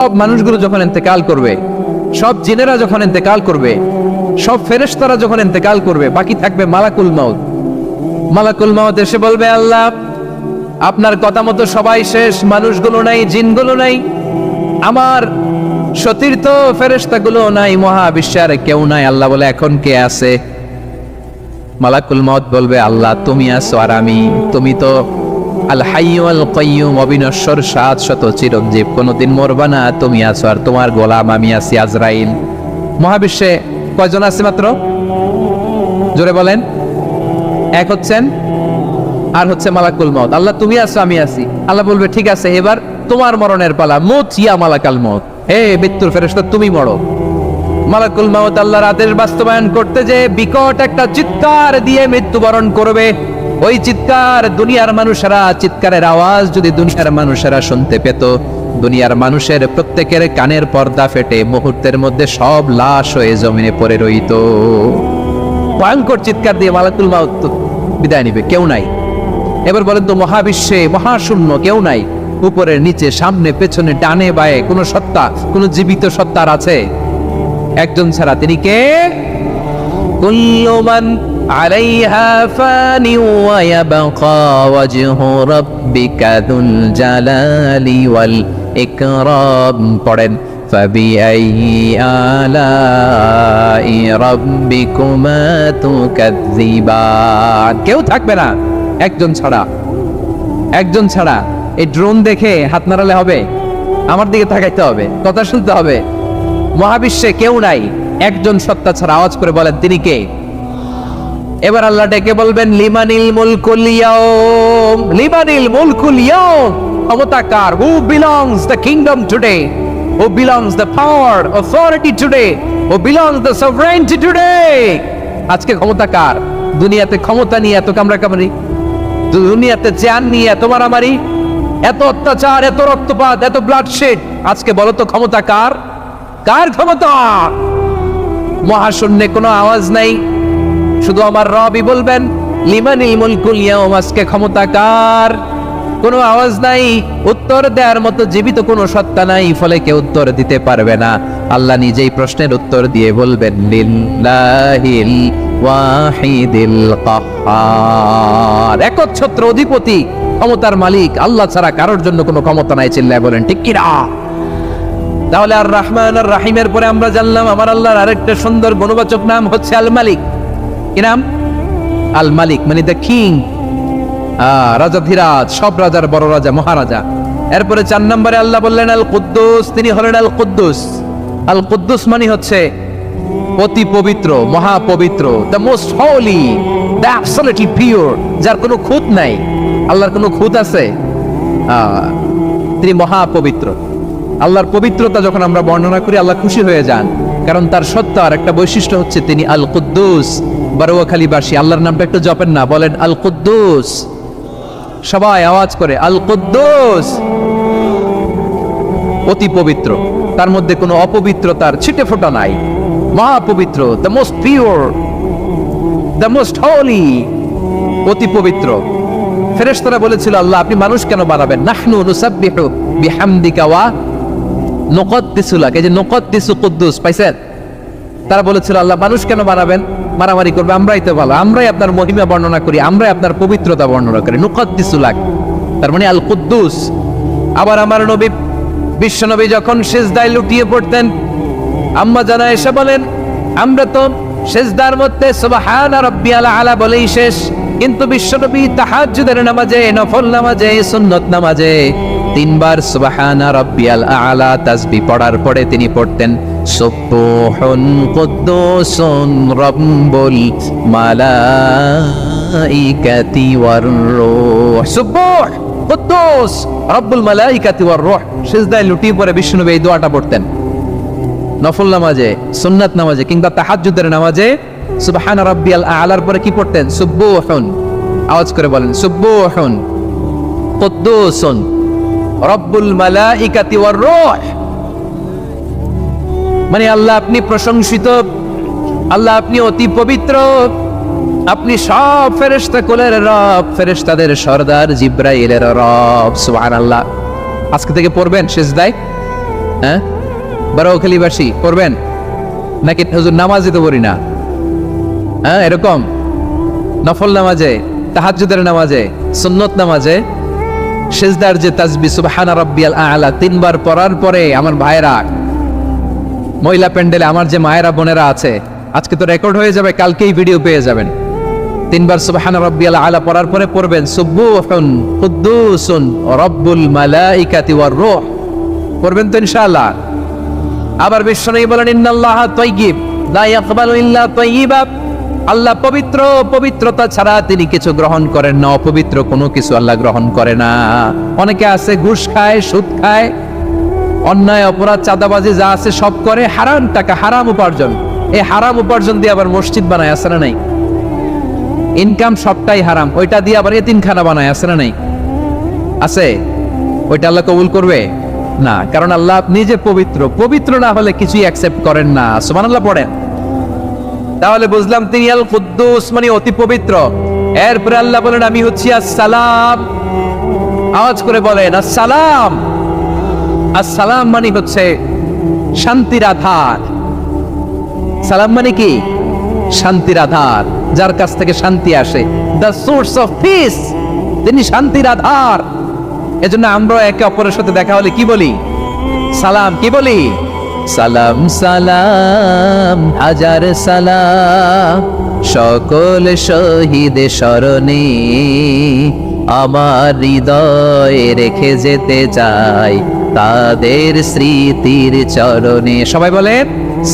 সব মানুষগুলো যখন ইন্তেকাল করবে, সব জিনেরা যখন ইন্তেকাল করবে, সব ফেরেশতারা যখন ইন্তেকাল করবে, বাকি থাকবে মালাকুল মাউত। মালাকুল মাউত এসে বলবে, আল্লাহ আপনার কথা মতো সবাই শেষ, মানুষগুলো নাই, জিনগুলো নাই, আমার সতীর্থ ফেরেশতাগুলো নাই, মহাবিশ্বের কেউ নাই। আল্লাহ বলে, এখন কে আছে? মালাকুল মাউত বলবে, আল্লাহ তুমি আছো আর আমি। তুমি তো আল হাইয়্যু আল কাইয়্যুম, অবিনশ্বর, শাশ্বত, চিরঞ্জীব, কোনদিন মরবা না, তুমি আছো আর তোমার গোলাম আমি আছি আজরাইল। মহাবিশ্বে কয়জন আছে মাত্র? জোরে বলেন। এক হচ্ছেন আর হচ্ছে মালাকুল মাউত। আল্লাহ তুমি আছো আমি আছি। আল্লাহ বলবে, ঠিক আছে, এবার তোমার মরণের পালা, মুত ইয়া মালাকাল মাউত, হে মৃত্যুর ফেরেশতা তুমি মরো। মালাকুল মাউত আল্লাহর আদেশ বাস্তবায়ন করতে যে বিকট একটা চিৎকার দিয়ে মৃত্যুবরণ করবে। ওই চিৎকার দুনিয়ার মানুষেরা, চিৎকারের আওয়াজ যদি দুনিয়ার মানুষেরা শুনতে পেত, দুনিয়ার মানুষের প্রত্যেকের কানের পর্দা ফেটে মুহূর্তের মধ্যে সব লাশ হয়ে জমিনে পড়ে রইত। ভয়ঙ্কর চিৎকার দিয়ে মালাকুল মাউত বিদায় নিবে, কেউ নাই। এবার বলেন তো, মহাবিশ্বে মহাশূন্য, কেউ নাই, উপরে নিচে সামনে পেছনে ডানে বায়ে কোন সত্তা, কোন জীবিত সত্তার আছে? একজন ছাড়া, তিনি কে? কুল্লু মান আলাইহা ফানি ওয়া ইয়াবকা ওয়াজহু রাব্বিকা যুল জালালি ওয়াল ইকরাম। পড়েন, ফাবিআইয়ি আলাই রাব্বিকুমা তুকাযযিবান। কেউ থাকবে না, একজন ছাড়া, একজন ছাড়া। এই ড্রোন দেখে হাত নাড়ালে হবে? আমার দিকে তাকাইতে হবে, কথা শুনতে হবে। মহাবিশ্বে কেউ নাই, একজন সত্তা ছাড়া। আওয়াজ করে বলেন, তিনি কে? এবার আল্লাহ ডেকে বলবেন, লিমানিল মুলকুল ইয়াউম, লিমানিল মুলকুল ইয়াউম। ক্ষমতা কার? Who belongs the kingdom today, who belongs the power authority today, who belongs the sovereignty today. আজকে ক্ষমতা কার? দুনিয়াতে ক্ষমতা নিয়ে এত কামড়াকামড়ি, দুনিয়াতে জান নিয়ে এত মারামারি, এত অত্যাচার, এত রক্তপাত, এত ব্লাডশেড, আজকে বলো তো ক্ষমতা কার? কার ক্ষমতা? মহাশূন্যে কোনো আওয়াজ নাই, শুধু আমার রবই বলবেন, লিমানিল মুলকুল ইয়াউম। আজকে ক্ষমতা কার? কোনো আওয়াজ নাই, উত্তর দেওয়ার মতো জীবিত কোনো সত্তা নাই, ফলে কেউ উত্তর দিতে পারবে না। আল্লাহ নিজেই প্রশ্নের উত্তর দিয়ে বলবেন, লিল্লাহিল ওয়াহিদিল কাহ্হার। একচ্ছত্র অধিপতি, ক্ষমতার মালিক আল্লাহ ছাড়া কারোর জন্য কোনো ক্ষমতা নাই। চিল্লায় বলেন ঠিক কিনা? তাহলে আর রহমান আর রাহিমের পরে আমরা জানলাম আমার আল্লাহর আরেকটা সুন্দর গুণবাচক নাম হচ্ছে আল মালিক। কি নাম? আল মালিক, মানে দ্য কিং, রাজাধিরাজ, সব রাজার বড় রাজা, মহারাজা। এরপরে 4 নম্বরে আল্লাহ বললেন আল কুদ্দুস, তিনি হলেন আল কুদ্দুস। আল কুদ্দুস মানে হচ্ছে অতি পবিত্র, মহাপবিত্র, the most holy, the absolutely pure, যার কোনো খুঁত নাই। আল্লাহর কোনো খুঁত আছে? তিনি মহাপবিত্র। আল্লাহর পবিত্রতা যখন আমরা বর্ণনা করি, আল্লাহ খুশি হয়ে যান, কারণ তার সত্তার একটা বৈশিষ্ট্য হচ্ছে তিনি আল কুদ্দুস। বারোয়াখালীবাসী আল্লাহর নামটা একটু জপেন না, বলেন আল কুদ্দুস, সবাই আওয়াজ করে আল কুদ্দুস। অতি পবিত্র, তার মধ্যে কোনো অপবিত্রতার ছিটে ফোঁটা নাই, মহাপবিত্র, the most pure, the most holy, অতি পবিত্র। ফেরেশতারা বলেছিল, আল্লাহ আপনি মানুষ কেন বানাবেন? নাহনু নুসাব্বিহু বিহামদিকা ওয়া নুকদ্দিসু লাক। এই যে নুকদ্দিসু কুদ্দুস পাইছেন? তারা বলেছিল, আল্লাহ মানুষ কেন বানাবেন? মারামারি করবে, আমরাই তো ভালো, আমরাই আপনার মহিমা বর্ণনা করি, আমরাই আপনার পবিত্রতা বর্ণনা করি। নুকদ্দিসু লাক, তার মানে আল কুদ্দুস। আবার আমার নবী, বিশ্ব নবী যখন সিজদায় লুটিয়ে পড়তেন, আম্মা জানা এসে বলেন, আমরা তো সিজদার মধ্যে সুবহান রাব্বিয়াল আলা বলেই শেষ, কিন্তু বিশ্বনবী তাহাজ্জুদের নামাজে, নফল নামাজে, সুন্নত নামাজে 3 বার সুবহান রাব্বিয়াল আলা তাসবিহ পড়ার পরে তিনি পড়তেন সুবহুন কুদ্দুসুন রাব্বুল মালাইকাতি ওয়ার রূহ। সুবহ কুদ্দুস রাব্বুল মালাইকাতি ওয়ার রূহ। সিজদায় লুটিয়ে পড়ে বিশ্বনবী এই দোয়াটা পড়তেন। নফল নামাজে, সুন্নাত নামাজে কিংবা তাহাজ্জুদের নামাজে সুবহান রাব্বিয়াল আলার পরে কি পড়তেন? সুবহুন। আওয়াজ করে বলেন, সুবহুন কুদ্দুসুন রাব্বুল মালাইকাতি ওয়ার রূহ। মানে আল্লাহ আপনি প্রশংসিত, আল্লাহ আপনি অতি পবিত্র, আপনি সব ফেরেশতা কুলের রব, ফেরেশতাদের সরদার জিব্রাইলের রব। সুবহানাল্লাহ। আজকে থেকে পড়বেন সিজদায় হ্যাঁ, বারোয়াখালীবাসী পড়বেন নাকি হুজুর নামাজই তো পড়ি না? হ্যাঁ, এরকম নফল নামাজে, তাহাজ্জুদের নামাজে, সুন্নত নামাজে সিজদার যে তাসবিহ সুবহানা রাব্বিয়াল আ'লা 3 বার পড়ার পরে আমার ভাইরা, মহিলা প্যান্ডেলে আমার যে মায়েরা বোনেরা আছে, আজকে তো রেকর্ড হয়ে যাবে, কালকেই ভিডিও পেয়ে যাবেন। 3 বার সুবহানা রাব্বিয়াল আ'লা পড়ার পরে পড়বেন সুবহুন কুদ্দুসুন রাব্বুল মালাইকাতি ওয়ার রূহ, পড়বেন তো ইনশাআল্লাহ। আবার বিশ্বনবী বলেন ইন্নাল্লাহা তাইয়্যিব লা ইয়াকবালু ইল্লা তাইয়্যিবা, আল্লাহ পবিত্র, পবিত্রতা ছাড়া তিনি কিছু গ্রহণ করেন না, অপবিত্র কোনো কিছু আল্লাহ গ্রহণ করে না। অনেকে আছে ঘুষ খায়, সুদ খায়, অন্যায় অপরাধ চাঁদাবাজি যা আছে সব করে, হারাম টাকা, হারাম উপার্জন, এই হারাম উপার্জন দিয়ে আবার মসজিদ বানায়, আছে না নাই? ইনকাম সবটাই হারাম, ওইটা দিয়ে আবার এতিমখানা বানায়, আছে না নাই? আছে। ওইটা আল্লাহ কবুল করবে না, কারণ আল্লাহ নিজে পবিত্র, পবিত্র না হলে কিছুই অ্যাকসেপ্ট করেন না। সুবহানাল্লাহ পড়েন। তাহলে বুঝলাম তিনি আল কুদ্দুস মানে অতি পবিত্র। এরপরে আল্লাহ বলেন আমি হচ্ছি আসসালাম। আওয়াজ করে বলেন আসসালাম। আসসালাম মানে হচ্ছে শান্তির আধার। সালাম মানে কি? শান্তির আধার, যার কাছ থেকে শান্তি আসে, দ্য সোর্স অফ পিস, তিনি শান্তির আধার। এজন্য আমরা একে অপরের সাথে দেখা হলে কি বলি? সালাম। কি বলি? সালাম সালাম হাজার সালাম, সকল শহীদ স্মরণে আমার হৃদয়ে রেখে যেতে চাই তাদের স্মৃতির চরণে। সবাই বলেন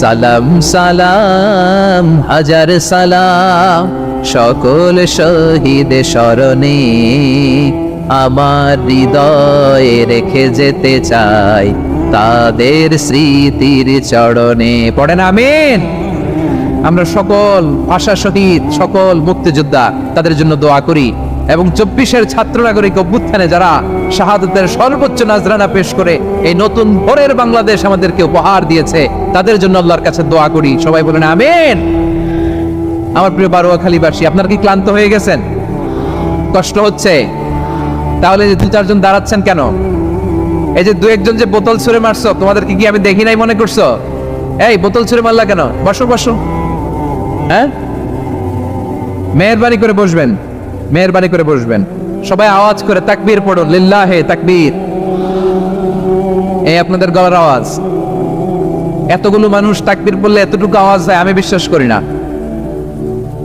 সালাম সালাম হাজার সালাম, সকল শহীদ স্মরণে আমার হৃদয়ে রেখে যেতে চাই তাদের স্মৃতির চরণে। পড়েন আমিন। আমরা সকল ভাষা শহীদ, সকল মুক্তিযোদ্ধা, তাদের জন্য দোয়া করি এবং 24-এর ছাত্র নাগরিক অভ্যুত্থানে যারা শাহাদাতের সর্বোচ্চ নাজরানা পেশ করে এই নতুন ভোরের বাংলাদেশ আমাদেরকে উপহার দিয়েছে, তাদের জন্য আল্লাহর কাছে দোয়া করি। সবাই বলেন আমিন। আমার প্রিয় বারোয়াখালীবাসী, আপনারা কি ক্লান্ত হয়ে গেছেন? কষ্ট হচ্ছে? তাহলে 2-4 জন দাঁড়াচ্ছেন কেন? এই যে 2-1 জন যে বোতল ছুঁড়ে মারছো, তোমাদেরকে কি আমি দেখি নাই মনে করছো? এই বোতল ছুঁড়ে মারলা কেন? বসো বসো। হ্যাঁ, মেহেরবানি করে বসবেন, মেহেরবানি করে বসবেন। সবাই আওয়াজ করে তাকবীর পড়ুন, লিল্লাহে তাকবীর। এই আপনাদের গলার আওয়াজ। এতগুলো মানুষ তাকবীর বললে এতটুকু আওয়াজ হয় আমি বিশ্বাস করি না।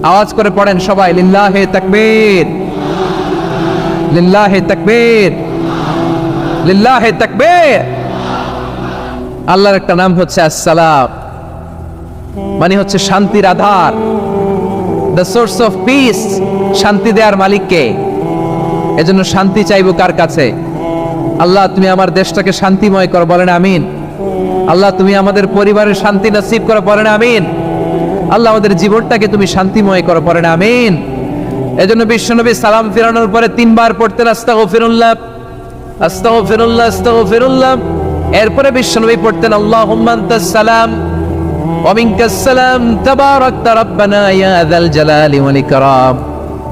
আওয়াজ করে পড়েন সবাই, লিল্লাহে তাকবীর, লিল্লাহে তাকবীর, লিল্লাহে তাকবীর। আল্লাহর একটা নাম হচ্ছে আসসালাম, মানে হচ্ছে শান্তির আধার, দ্য সোর্স অফ পিস। শান্তি দেওয়ার মালিক কে? এজন্য শান্তি চাইবো কার কাছে? আল্লাহ তুমি আমার দেশটাকে শান্তিময় করো, বলেন আমিন। আল্লাহ তুমি আমাদের পরিবারের শান্তি নসিব করো, বলেন আমিন। আল্লাহ আমাদের জীবনটাকে তুমি শান্তিময় করো, বলেন আমিন। এজন্য বিশ্বনবী সালাম ফিরানোর পরে 3 বার পড়তেন আস্তাগফিরুল্লাহ, আস্তাগফিরুল্লাহ, আস্তাগফিরুল্লাহ। এরপরে বিশ্বনবী পড়তেন আল্লাহুম্মা আনতাস সালাম ওয়া মিনকাস সালাম তাবারাকতা রাব্বানা ইয়া যাল জালালি ওয়াল ইকরাম।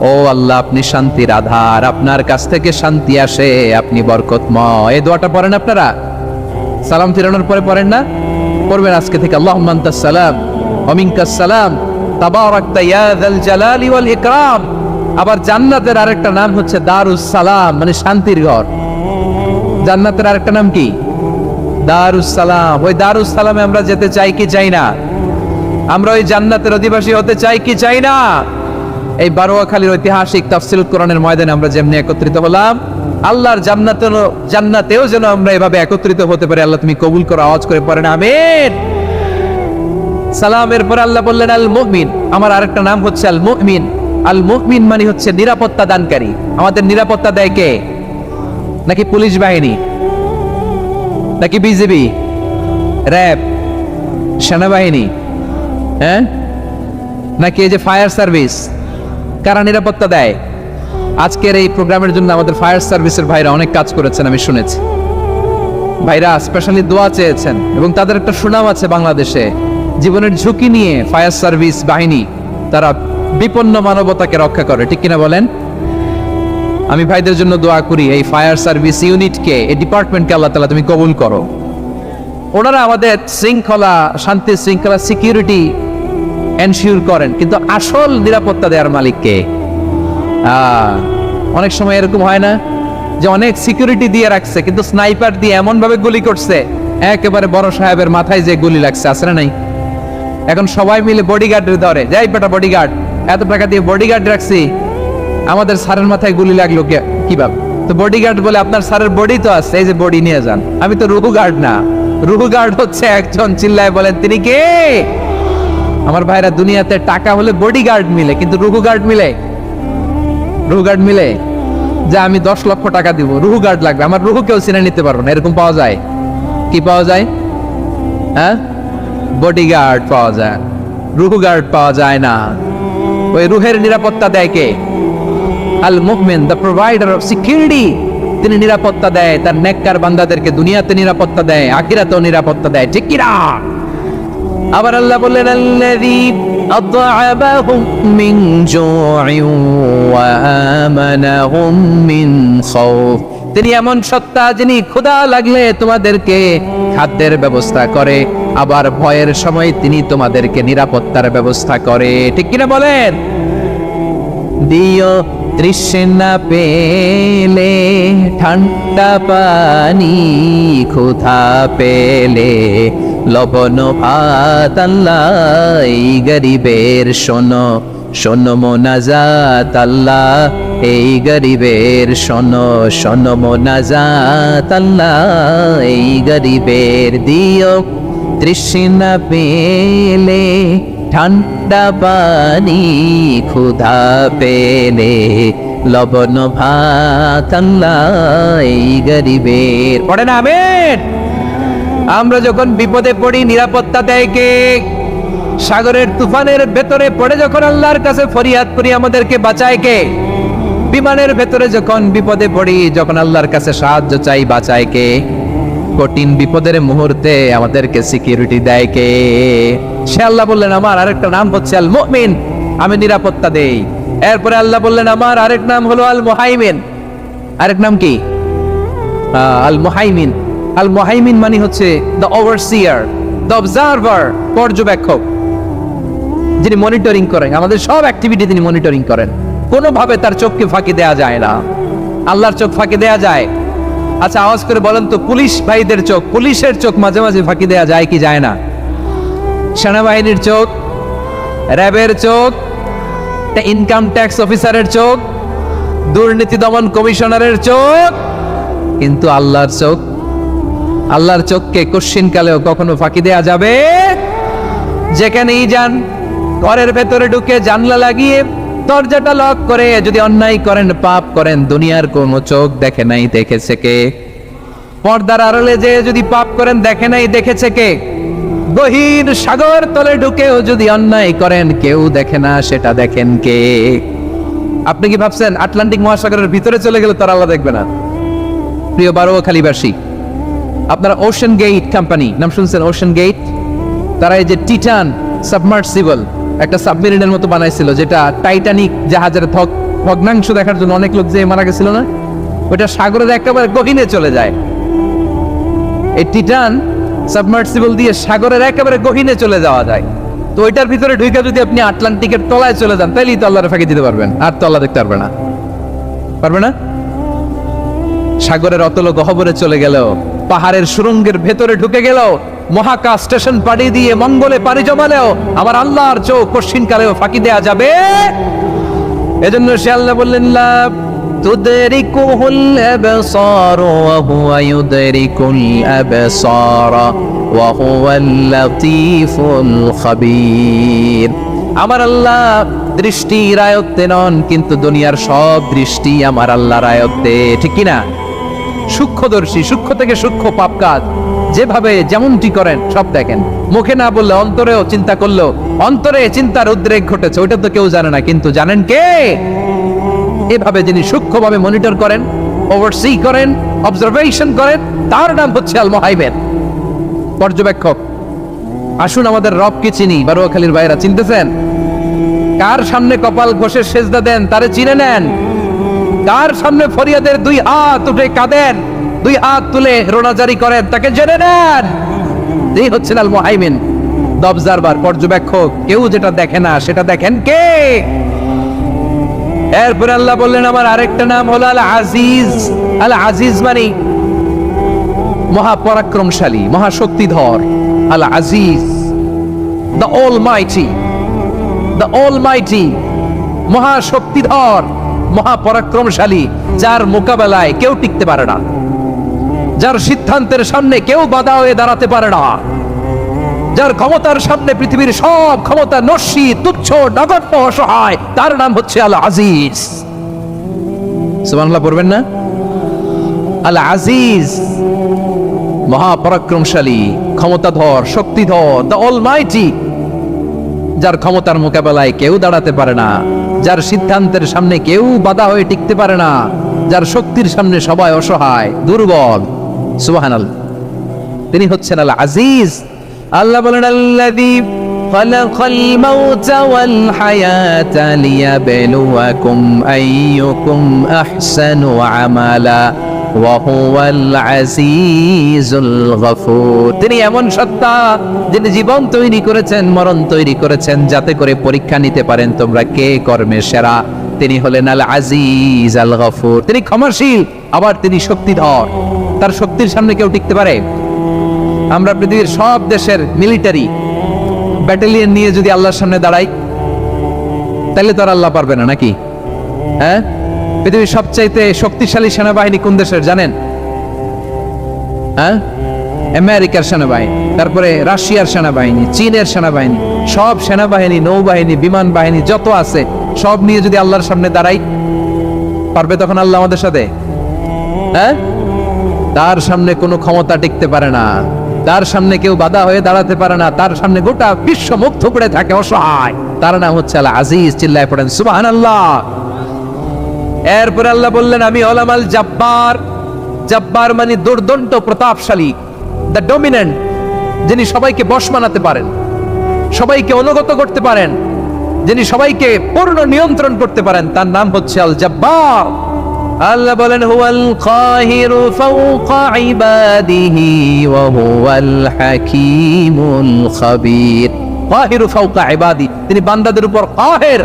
ও আল্লাহ, আপনি শান্তির আধার, আপনার কাছ থেকে শান্তি আসে, আপনি বরকতময়। এই দোয়াটা পড়েন আপনারা? সালাম ফিরানোর পরে পড়েন না? পড়বেন আজকে থেকে আল্লাহুম্মা আনতাস সালাম ওয়া মিনকাস সালাম তাবারাকতা ইয়া যাল জালালি ওয়াল ইকরাম। আবার জান্নাতের আরেকটা নাম হচ্ছে দারুস সালাম, মানে শান্তির ঘর। জান্নাতের আরেকটা নাম কি? দারুস সালাম। ওই দারুস সালামে আমরা যেতে চাই কি চাই না? আমরা ওই জান্নাতের অধিবাসী হতে চাই কি চাই না? এই বারোয়াখালীর ঐতিহাসিক তাফসীরুল কোরআনের ময়দানে আমরা যেমনি একত্রিত হলাম, আল্লাহর জান্নাতেও যেন আমরা এভাবে একত্রিত হতে পারি। আল্লাহ তুমি কবুল করো। আওয়াজ করে পড়েন আমিন। সালামের পর আল্লাহ বললেন আল মুমিন। আমার আরেকটা নাম হচ্ছে আল মুমিন। আল মুমিন মানে হচ্ছে নিরাপত্তা দানকারী। আমাদের নিরাপত্তা দেয় কে? নাকি পুলিশ বাহিনী, নাকি বিজেপি, র্যাব, সেনাবাহিনী, হ্যাঁ, নাকি এই যে ফায়ার সার্ভিস? কারা নিরাপত্তা দেয়? আজকের এই প্রোগ্রামের জন্য আমাদের ফায়ার সার্ভিসের ভাইরা অনেক কাজ করেছেন, আমি শুনেছি। ভাইরা স্পেশালি দোয়া চেয়েছেন এবং তাদের একটা সুনাম আছে বাংলাদেশে। জীবনের ঝুঁকি নিয়ে ফায়ার সার্ভিস বাহিনী তারা বিপন্ন মানবতাকে রক্ষা করে, ঠিক কিনা বলেন? আমি ভাইদের জন্য দোয়া করি, এই ফায়ার সার্ভিস ইউনিটকে, এই ডিপার্টমেন্টকে আল্লাহ তাআলা তুমি কবুল করো। ওনারা আমাদের শৃঙ্খলা, শান্তি শৃঙ্খলা, সিকিউরিটি এনশিওর করেন, কিন্তু আসল নিরাপত্তা দেওয়ার মালিক কে? অনেক সময় এরকম হয় না যে অনেক সিকিউরিটি দিয়ে রাখছে, কিন্তু স্নাইপার দিয়ে এমন ভাবে গুলি করছে একেবারে বড় সাহেবের মাথায় যে গুলি লাগছে, আছে না নাই? এখন সবাই মিলে বডিগার্ডের ধরে, যাই বেটা বডিগার্ড, এত টাকা দিয়ে বডিগার্ড রাখছি, আমাদের স্যারের মাথায় গুলি লাগলো কিভাবে? তো বডিগার্ড বলে, আপনার স্যারের বডি তো আছে, এই যে বডি নিয়ে যান। আমি তো রুহু গার্ড না, রুহু গার্ড হচ্ছে একজন, চিল্লায় বলেন তিনি কে? আমার ভাইরা, দুনিয়াতে টাকা হলে বডিগার্ড মিলে, কিন্তু রুহু গার্ড মিলে? রুহু গার্ড মিলে? যে আমি 10 লক্ষ টাকা দিব, রুহু গার্ড লাগবে, আমার রুহু কেউ চিনে নিতে পারবো না, এরকম পাওয়া যায়? কি পাওয়া যায়? হ্যাঁ, বডিগার্ড পাওয়া যায়, রুহু গার্ড পাওয়া যায় না। ওই রুহের নিরাপত্তা দেয় কে? আল মুমিন, দ্য প্রোভাইডার অফ সিকিউরিটি। তিনি নিরাপত্তা দেয় তার নেককার বান্দাদেরকে, দুনিয়াতে নিরাপত্তা দেয়, আখিরাতেও নিরাপত্তা দেয়, ঠিক কি না? আবার আল্লাহ বললেন, আল্লাযী আত'আমাহুম মিন জু'ইন ওয়া আমানাহুম মিন খাউফ। তিনি এমন সত্তা যিনি ক্ষুধা লাগলে তোমাদেরকে খাদ্যের ব্যবস্থা করে, আবার ভয়ের সময় তিনি তোমাদেরকে নিরাপত্তার ব্যবস্থা করে, ঠিক কিনা বলেন? দিও তৃষ্ণা পেলে ঠান্ডা পানি, ক্ষুধা পেলে লবণ ভাত, আল্লাহ এই গরিবের শোনো শোনো মোনাজাত, আল্লাহ এই গরিবের শোনো শোনো মোনাজাত, আল্লাহ এই গরিবের। দিও তৃষ্ণা পেলে ঠান্ডা পানি, ক্ষুধা পেলে লবণ ভাত, আল্লাহ এই গরিবের। পড়ে না আমিন? আমরা যখন বিপদে পড়ি নিরাপত্তা দেয় কে? সাগরের তুফানের ভেতরে পড়ে যখন আল্লাহর কাছে ফরিয়াদ করি আমাদেরকে বাঁচায় কে? বিমানের ভেতরে যখন বিপদে পড়ি, যখন আল্লাহর কাছে সাহায্য চাই, বাঁচায় কে? কঠিন বিপদের মুহূর্তে আমাদেরকে সিকিউরিটি দেয় কে? সে আল্লাহ বললেন, আমার আরেকটা নাম হচ্ছে আল মুমিন, আমি নিরাপত্তা দেই। এরপরে আল্লাহ বললেন, আমার আরেক নাম হলো আল মুহাইমিন। আরেক নাম কি? আল মুহাইমিন। আল মুহাইমিন মানে হচ্ছে দ্য ওভারসিয়ার, দ্য অবজারভার, পর্যবেক্ষক, যিনি মনিটরিং করেন আমাদের সব অ্যাক্টিভিটি, তিনি মনিটরিং করেন। কোনোভাবে তার চোখকে ফাঁকি দেয়া যায় না। আল্লাহর চোখ ফাঁকি দেয়া যায়? আচ্ছা, আওয়াজ করে বলেন তো, পুলিশ ভাইদের চোখ, পুলিশের চোখ মাঝে মাঝে ফাঁকি দেয়া যায় কি যায় না? সেনাবাহিনীর চোখ, র্যাবের চোখ, ইনকাম ট্যাক্স অফিসারের চোখ, দুর্নীতি দমন কমিশনারের চোখ, কিন্তু আল্লাহর চোখ? আল্লাহর চোখকে কোশ্চিনকালেও কখনো ফাঁকি দেয়া যাবে? যেখানেই যান, ঘরের ভেতরে ঢুকে জানলা লাগিয়ে দরজাটা লক করে যদি অন্যায় করেন, পাপ করেন, দুনিয়ার কোন চোখ দেখে নাই, দেখেছে কে? পর্দার আড়ালে যে যদি পাপ করেন, দেখে নাই, দেখেছে কে? গহীন সাগর তলে ঢুকেও যদি অন্যায় করেন, কেউ দেখে না, সেটা দেখেন কে? আপনি কি ভাবছেন আটলান্টিক মহাসাগরের ভিতরে চলে গেলে তার আল্লাহ দেখবে না? প্রিয় বারোয়াখালীবাসী, আপনারা ওশান গেট কোম্পানি নাম শুনছেন? ওশান গেট, তারা এই যে টিটান সাবমার্সিবল একটা সাবমেরিনের মতো বানাইছিল, যেটা টাইটানিক জাহাজের ভগ্নাংশ দেখার জন্য অনেক লোক যে মারা গেছিল না, ওটা সাগরের একেবারে গহীনে চলে যায়। এই টিটান সাবমার্সিবল দিয়ে সাগরের একেবারে গহীনে চলে যাওয়া যায়। তো ওইটার ভিতরে ঢুকে যদি আপনি আটলান্টিকের তলায় চলে যান, তাহলেই তো আল্লাহর ফাঁকি দিতে পারবেন, আর তো আল্লাহ দেখতে পারবে না। পারবে না? সাগরের অতল গহ্বরে চলে গেল, পাহাড়ের সুরঙ্গের ভেতরে ঢুকে গেল, মহাকাশ স্টেশন পাড়ি দিয়ে মঙ্গলে পাড়ি জমালেও আমার আল্লাহর চোখ কঠিনকালেও ফাঁকি দেয়া যাবে? এজন্য সে আল্লাহ বললেন, লা তুদরিকুহুল আবসার ওয়া হুয়া ইউদরিকুল আবসার ওয়া হুয়াল লাতীফুল খাবীর। আমার আল্লাহ দৃষ্টির আয়ত্তে নন, কিন্তু দুনিয়ার সব দৃষ্টি আমার আল্লাহর আয়ত্তে, ঠিক কি না? সূক্ষ্মদর্শী, সূক্ষ্ম থেকে সূক্ষ্ম পাপ কাজ যেভাবে যেমনটি করেন সব দেখেন। মুখে না বললে অন্তরেও চিন্তা করলো, অন্তরে চিন্তার উদ্রেক ঘটেছে, ওইটা তো কেউ জানে না, কিন্তু জানেন কে? এভাবে যিনি সূক্ষ্মভাবে মনিটর করেন, ওভারসি করেন, অবজারভেশন করেন, তার নাম হচ্ছে আল মুহাইমিন, পর্যবেক্ষক। আসুন আমাদের রবকে চিনি। বারোয়াখালীর ভাইরা, চিনতেছেন? কার সামনে কপাল ঘষে সেজদা দেন তারে চিনে নেন। কার সামনে ফরিয়াদের দুই হাত উঠে কাঁদেন, দুই হাত তুলে রোনাজারি করেন, তাকে জেনে নেন। তিনি হচ্ছেন আল মুহাইমিন, দ্য অবজারভার, পর্যবেক্ষক। কেউ যেটা দেখে না সেটা দেখেন কে? এরপরে আল্লাহ বললেন আমার আরেকটা নাম হলো আল আজিজ। আল আজিজ মানে মহাপরাক্রমশালী, মহাশক্তিধর। আল আজিজ, দ্য অলমাইটি, দ্য অলমাইটি, মহাশক্তিধর, মহাপরাক্রমশালী, যার মোকাবেলায় কেউ টিকতে পারে না, যার সিদ্ধান্তের সামনে কেউ বাধা হয়ে দাঁড়াতে পারে না, যার ক্ষমতার সামনে পৃথিবীর সব ক্ষমতা নস্যি, তুচ্ছ, নগণ্য, অসহায়, তার নাম হচ্ছে আল আজিজ। সুবহানাল্লাহ পড়বেন না? আল আজিজ, মহাপরাক্রমশালী, ক্ষমতাধর, শক্তিধর, দ্য অলমাইটি, যার ক্ষমতার মোকাবেলায় কেউ দাঁড়াতে পারে না, যার সিদ্ধান্তের সামনে কেউ বাধা হয়ে টিকতে পারে না, যার শক্তির সামনে সবাই অসহায়, দুর্বল। সুবহানাল্লাহ, তিনি হচ্ছেন আল আজিজ। আল্লাহ বলেন আল্লাযী খালাকাল মাউতা ওয়াল হায়াতা লিয়াবলুয়াকুম আইয়ুকুম আহসানু আমালা ওয়া হুয়াল আজিজুল গফুর। তিনি এমন সত্তা যিনি জীবন তৈরি করেছেন, মরণ তৈরি করেছেন, যাতে করে পরীক্ষা নিতে পারেন তোমরা কে কর্মে সেরা। তিনি হলেন আল আজিজ আল গফুর। তিনি ক্ষমাশীল, আবার তিনি শক্তিধর। তার শক্তির সামনে কেউ টিকতে পারে? আমরা পৃথিবীর সব দেশের মিলিটারি ব্যাটালিয়ন নিয়ে যদি আল্লাহর সামনে দাঁড়াই, তাহলে তো আর আল্লাহ পারবে না নাকি? হ্যাঁ, পৃথিবীর সবচাইতে শক্তিশালী সেনাবাহিনী কোন দেশের জানেন? হ্যাঁ, আমেরিকার সেনাবাহিনী, তারপরে রাশিয়ার সেনাবাহিনী, চীনের সেনাবাহিনী, সব সেনাবাহিনী, নৌবাহিনী, বিমান বাহিনী যত আছে সব নিয়ে যদি আল্লাহর সামনে দাঁড়াই, পারবে তখন আল্লাহ আমাদের সাথে? হ্যাঁ, তার সামনে কোনো ক্ষমতা টিকতে পারে না, তার সামনে কেউ বাধা হয়ে দাঁড়াতে পারে না, তার সামনে গোটা বিশ্ব মুগ্ধ করে থাকে, অসহায়। তার নাম হচ্ছে আল আজিজ। চিল্লায় পড়েন সুবহানাল্লাহ। এরপর আল্লাহ বললেন আমি হলাম আল জব্বার। জব্বার মানে দুর্দণ্ড, প্রতাপশালী, দ্য ডমিনেন্ট, যিনি সবাইকে বশ বানাতে পারেন, সবাইকে অনুগত করতে পারেন, যিনি সবাইকে পূর্ণ নিয়ন্ত্রণ করতে পারেন, তার নাম হচ্ছে আল জব্বার। আল্লাহ বলেন হুয়াল কাহিরু ফাওকা ইবাদিহি ওয়া হুয়াল হাকীমুল খাবীর। কাহিরু ফাওকা ইবাদি, তিনি বান্দাদের উপর কাহের,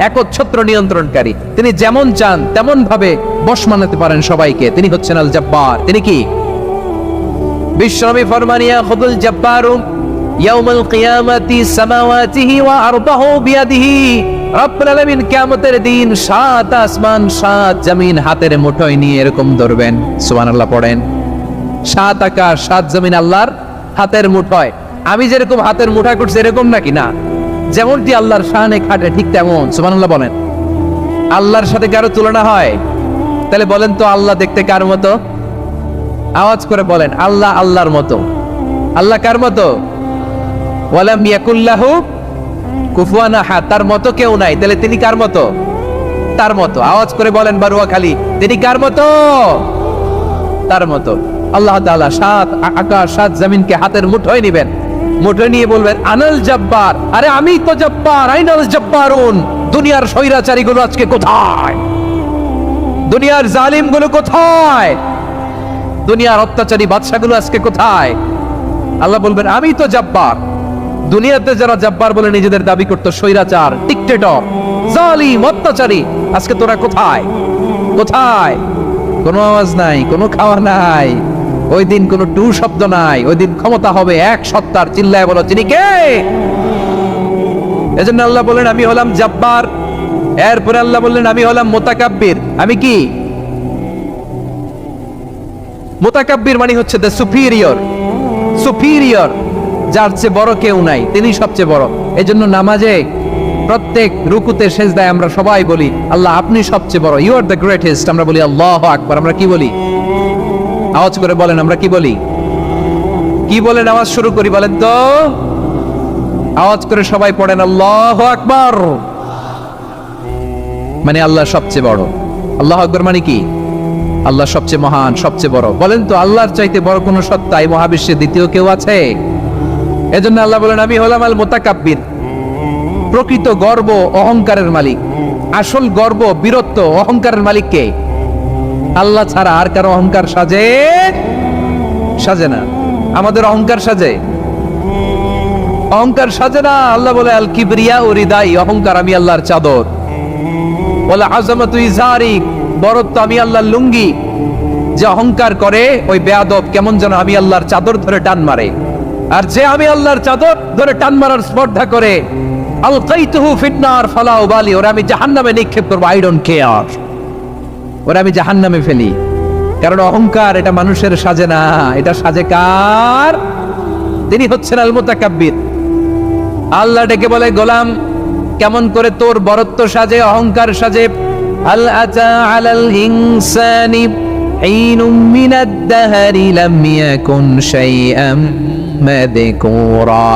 একচ্ছত্র নিয়ন্ত্রণকারী। তিনি যেমন চান তেমন ভাবে বশ মানাতে পারেন সবাইকে। তিনি হচ্ছেন আল জব্বার। তিনি কি? বিশ্বনবী ফরমান ইয়াখুদুল জব্বারু ইয়াউমাল কিয়ামাতি সামাওয়াতিহি ওয়া আরদাহু বিয়াদিহি। রব্বুল আলামিন কিয়ামতের দিন 7 আসমান 7 জমিন হাতের মুঠোয় নিয়ে এরকম ধরবেন। সুবহানাল্লাহ পড়েন। 7 আকাশ 7 জমিন আল্লাহর হাতের মুঠোয়। আমি যেরকম হাতের মুঠা করছি এরকম নাকি? না, যেমনটি আল্লাহর শানে খাটে ঠিক তেমন। সুবহানাল্লাহ বলেন। আল্লাহর সাথে কারো তুলনা হয়? তাহলে বলেন তো আল্লাহ দেখতে কার মতো? আওয়াজ করে বলেন আল্লাহ আল্লাহর মতো। আল্লাহ কার মতো? ওয়ালাম ইয়াকুল্লাহু কুফুয়ান আহাদ, তার মতো কেউ নাই। তাহলে তিনি কার মতো? তার মতো। আওয়াজ করে বলেন বারুয়াখালী, তিনি কার মতো? তার মতো। আল্লাহ তাআলা 7 আকাশ 7 জমিনকে হাতের মুঠোয় নেবেন, মুঠোয় নিয়ে বলবেন আনাল জব্বার। আরে আমি তো জব্বার, আইনাল জব্বারুন। দুনিয়ার স্বৈরাচারী গুলো আজকে কোথায়? দুনিয়ার জালিম গুলো কোথায়? দুনিয়ার অত্যাচারী বাদশাগুলো আজকে কোথায়? আল্লাহ বলবেন আমি তো জব্বার। দুনিয়াতে যারা জব্বার বলে নিজেদের দাবি করতো, স্বৈরাচার, ডিক্টেটর, জালিম, অত্যাচারী, আজকে তোরা কোথায়? কোথায়? কোনো আওয়াজ নাই, কোনো খাওয়া নাই, ওই দিন কোনো টু শব্দ নাই। ওই দিন ক্ষমতা হবে এক সত্তার। চিল্লায় বলো তিনি কে? এজন্য আল্লাহ বললেন আমি হলাম জব্বার। এরপরে আল্লাহ বললেন আমি হলাম মুতাকাব্বির। আমি কি? মুতাকাব্বির মানে হচ্ছে দ্য সুপিরিয়র। সুপিরিয়র, যার চেয়ে বড় কেউ নাই, তিনি সবচেয়ে বড়। এজন্য নামাজে প্রত্যেক রুকুতে সেজদায় আমরা সবাই বলি আল্লাহ আপনি সবচেয়ে বড়, ইউ আর দ্য গ্রেটেস্ট। আমরা বলি আল্লাহু আকবার। আমরা কি বলি? আওয়াজ করে বলেন আমরা কি বলি? কি বলেন? আওয়াজ শুরু করি বলেন তো। আওয়াজ করে সবাই পড়েন আল্লাহু আকবার। মানে আল্লাহ সবচেয়ে বড়। আল্লাহু আকবার মানে কি? আল্লাহ সবচেয়ে মহান, সবচেয়ে বড়। বলেন তো আল্লাহর চাইতে বড় কোন সত্তা এই মহাবিশ্বে দ্বিতীয় কেউ আছে? এজন্য আল্লাহ বলেন আমি হলাম আল মুতাকাব্বির। প্রকৃত গর্ব অহংকারের মালিক। আসল গর্ব, বীরত্ব, অহংকারের মালিক কে? আল্লাহ ছাড়া আর কারো অহংকার সাজে? সাজে না। আমাদের অহংকার সাজে? অহংকার সাজে না। আল্লাহ বলে আল কিবরিয়া ও রিদাই, অহংকার আমি আল্লাহর চাদর। বলে আযামাতু ইজারি, বড়ত্ব আমি আল্লাহর লুঙ্গি। যে অহংকার করে ওই বেয়াদব কেমন যেন আমি আল্লাহর চাদর ধরে টান মারে, আর যে আমি আল্লাহর চাদর ধরে টান মারার স্পর্ধা করে আলকাইতুহু ফিন্নার ফালা উবালি, ওরা আমি জাহান্নামে নিক্ষেপ করবো, আই ডোন্ট কেয়ার, ওরা আমি জাহান্নামে ফেলি। কারণ অহংকার এটা মানুষের সাজে না, এটা সাজে কার? তিনি হচ্ছেন আল মুতাকাব্বির। আল্লাহ ডেকে বলে গোলাম কেমন করে তোর বরত্ব সাজে, অহংকার সাজে। আল আতা আলাল ইনসানি হিনুম মিনাদ দাহরি লাম ইয়াকুন শাইআম মাযকুরা,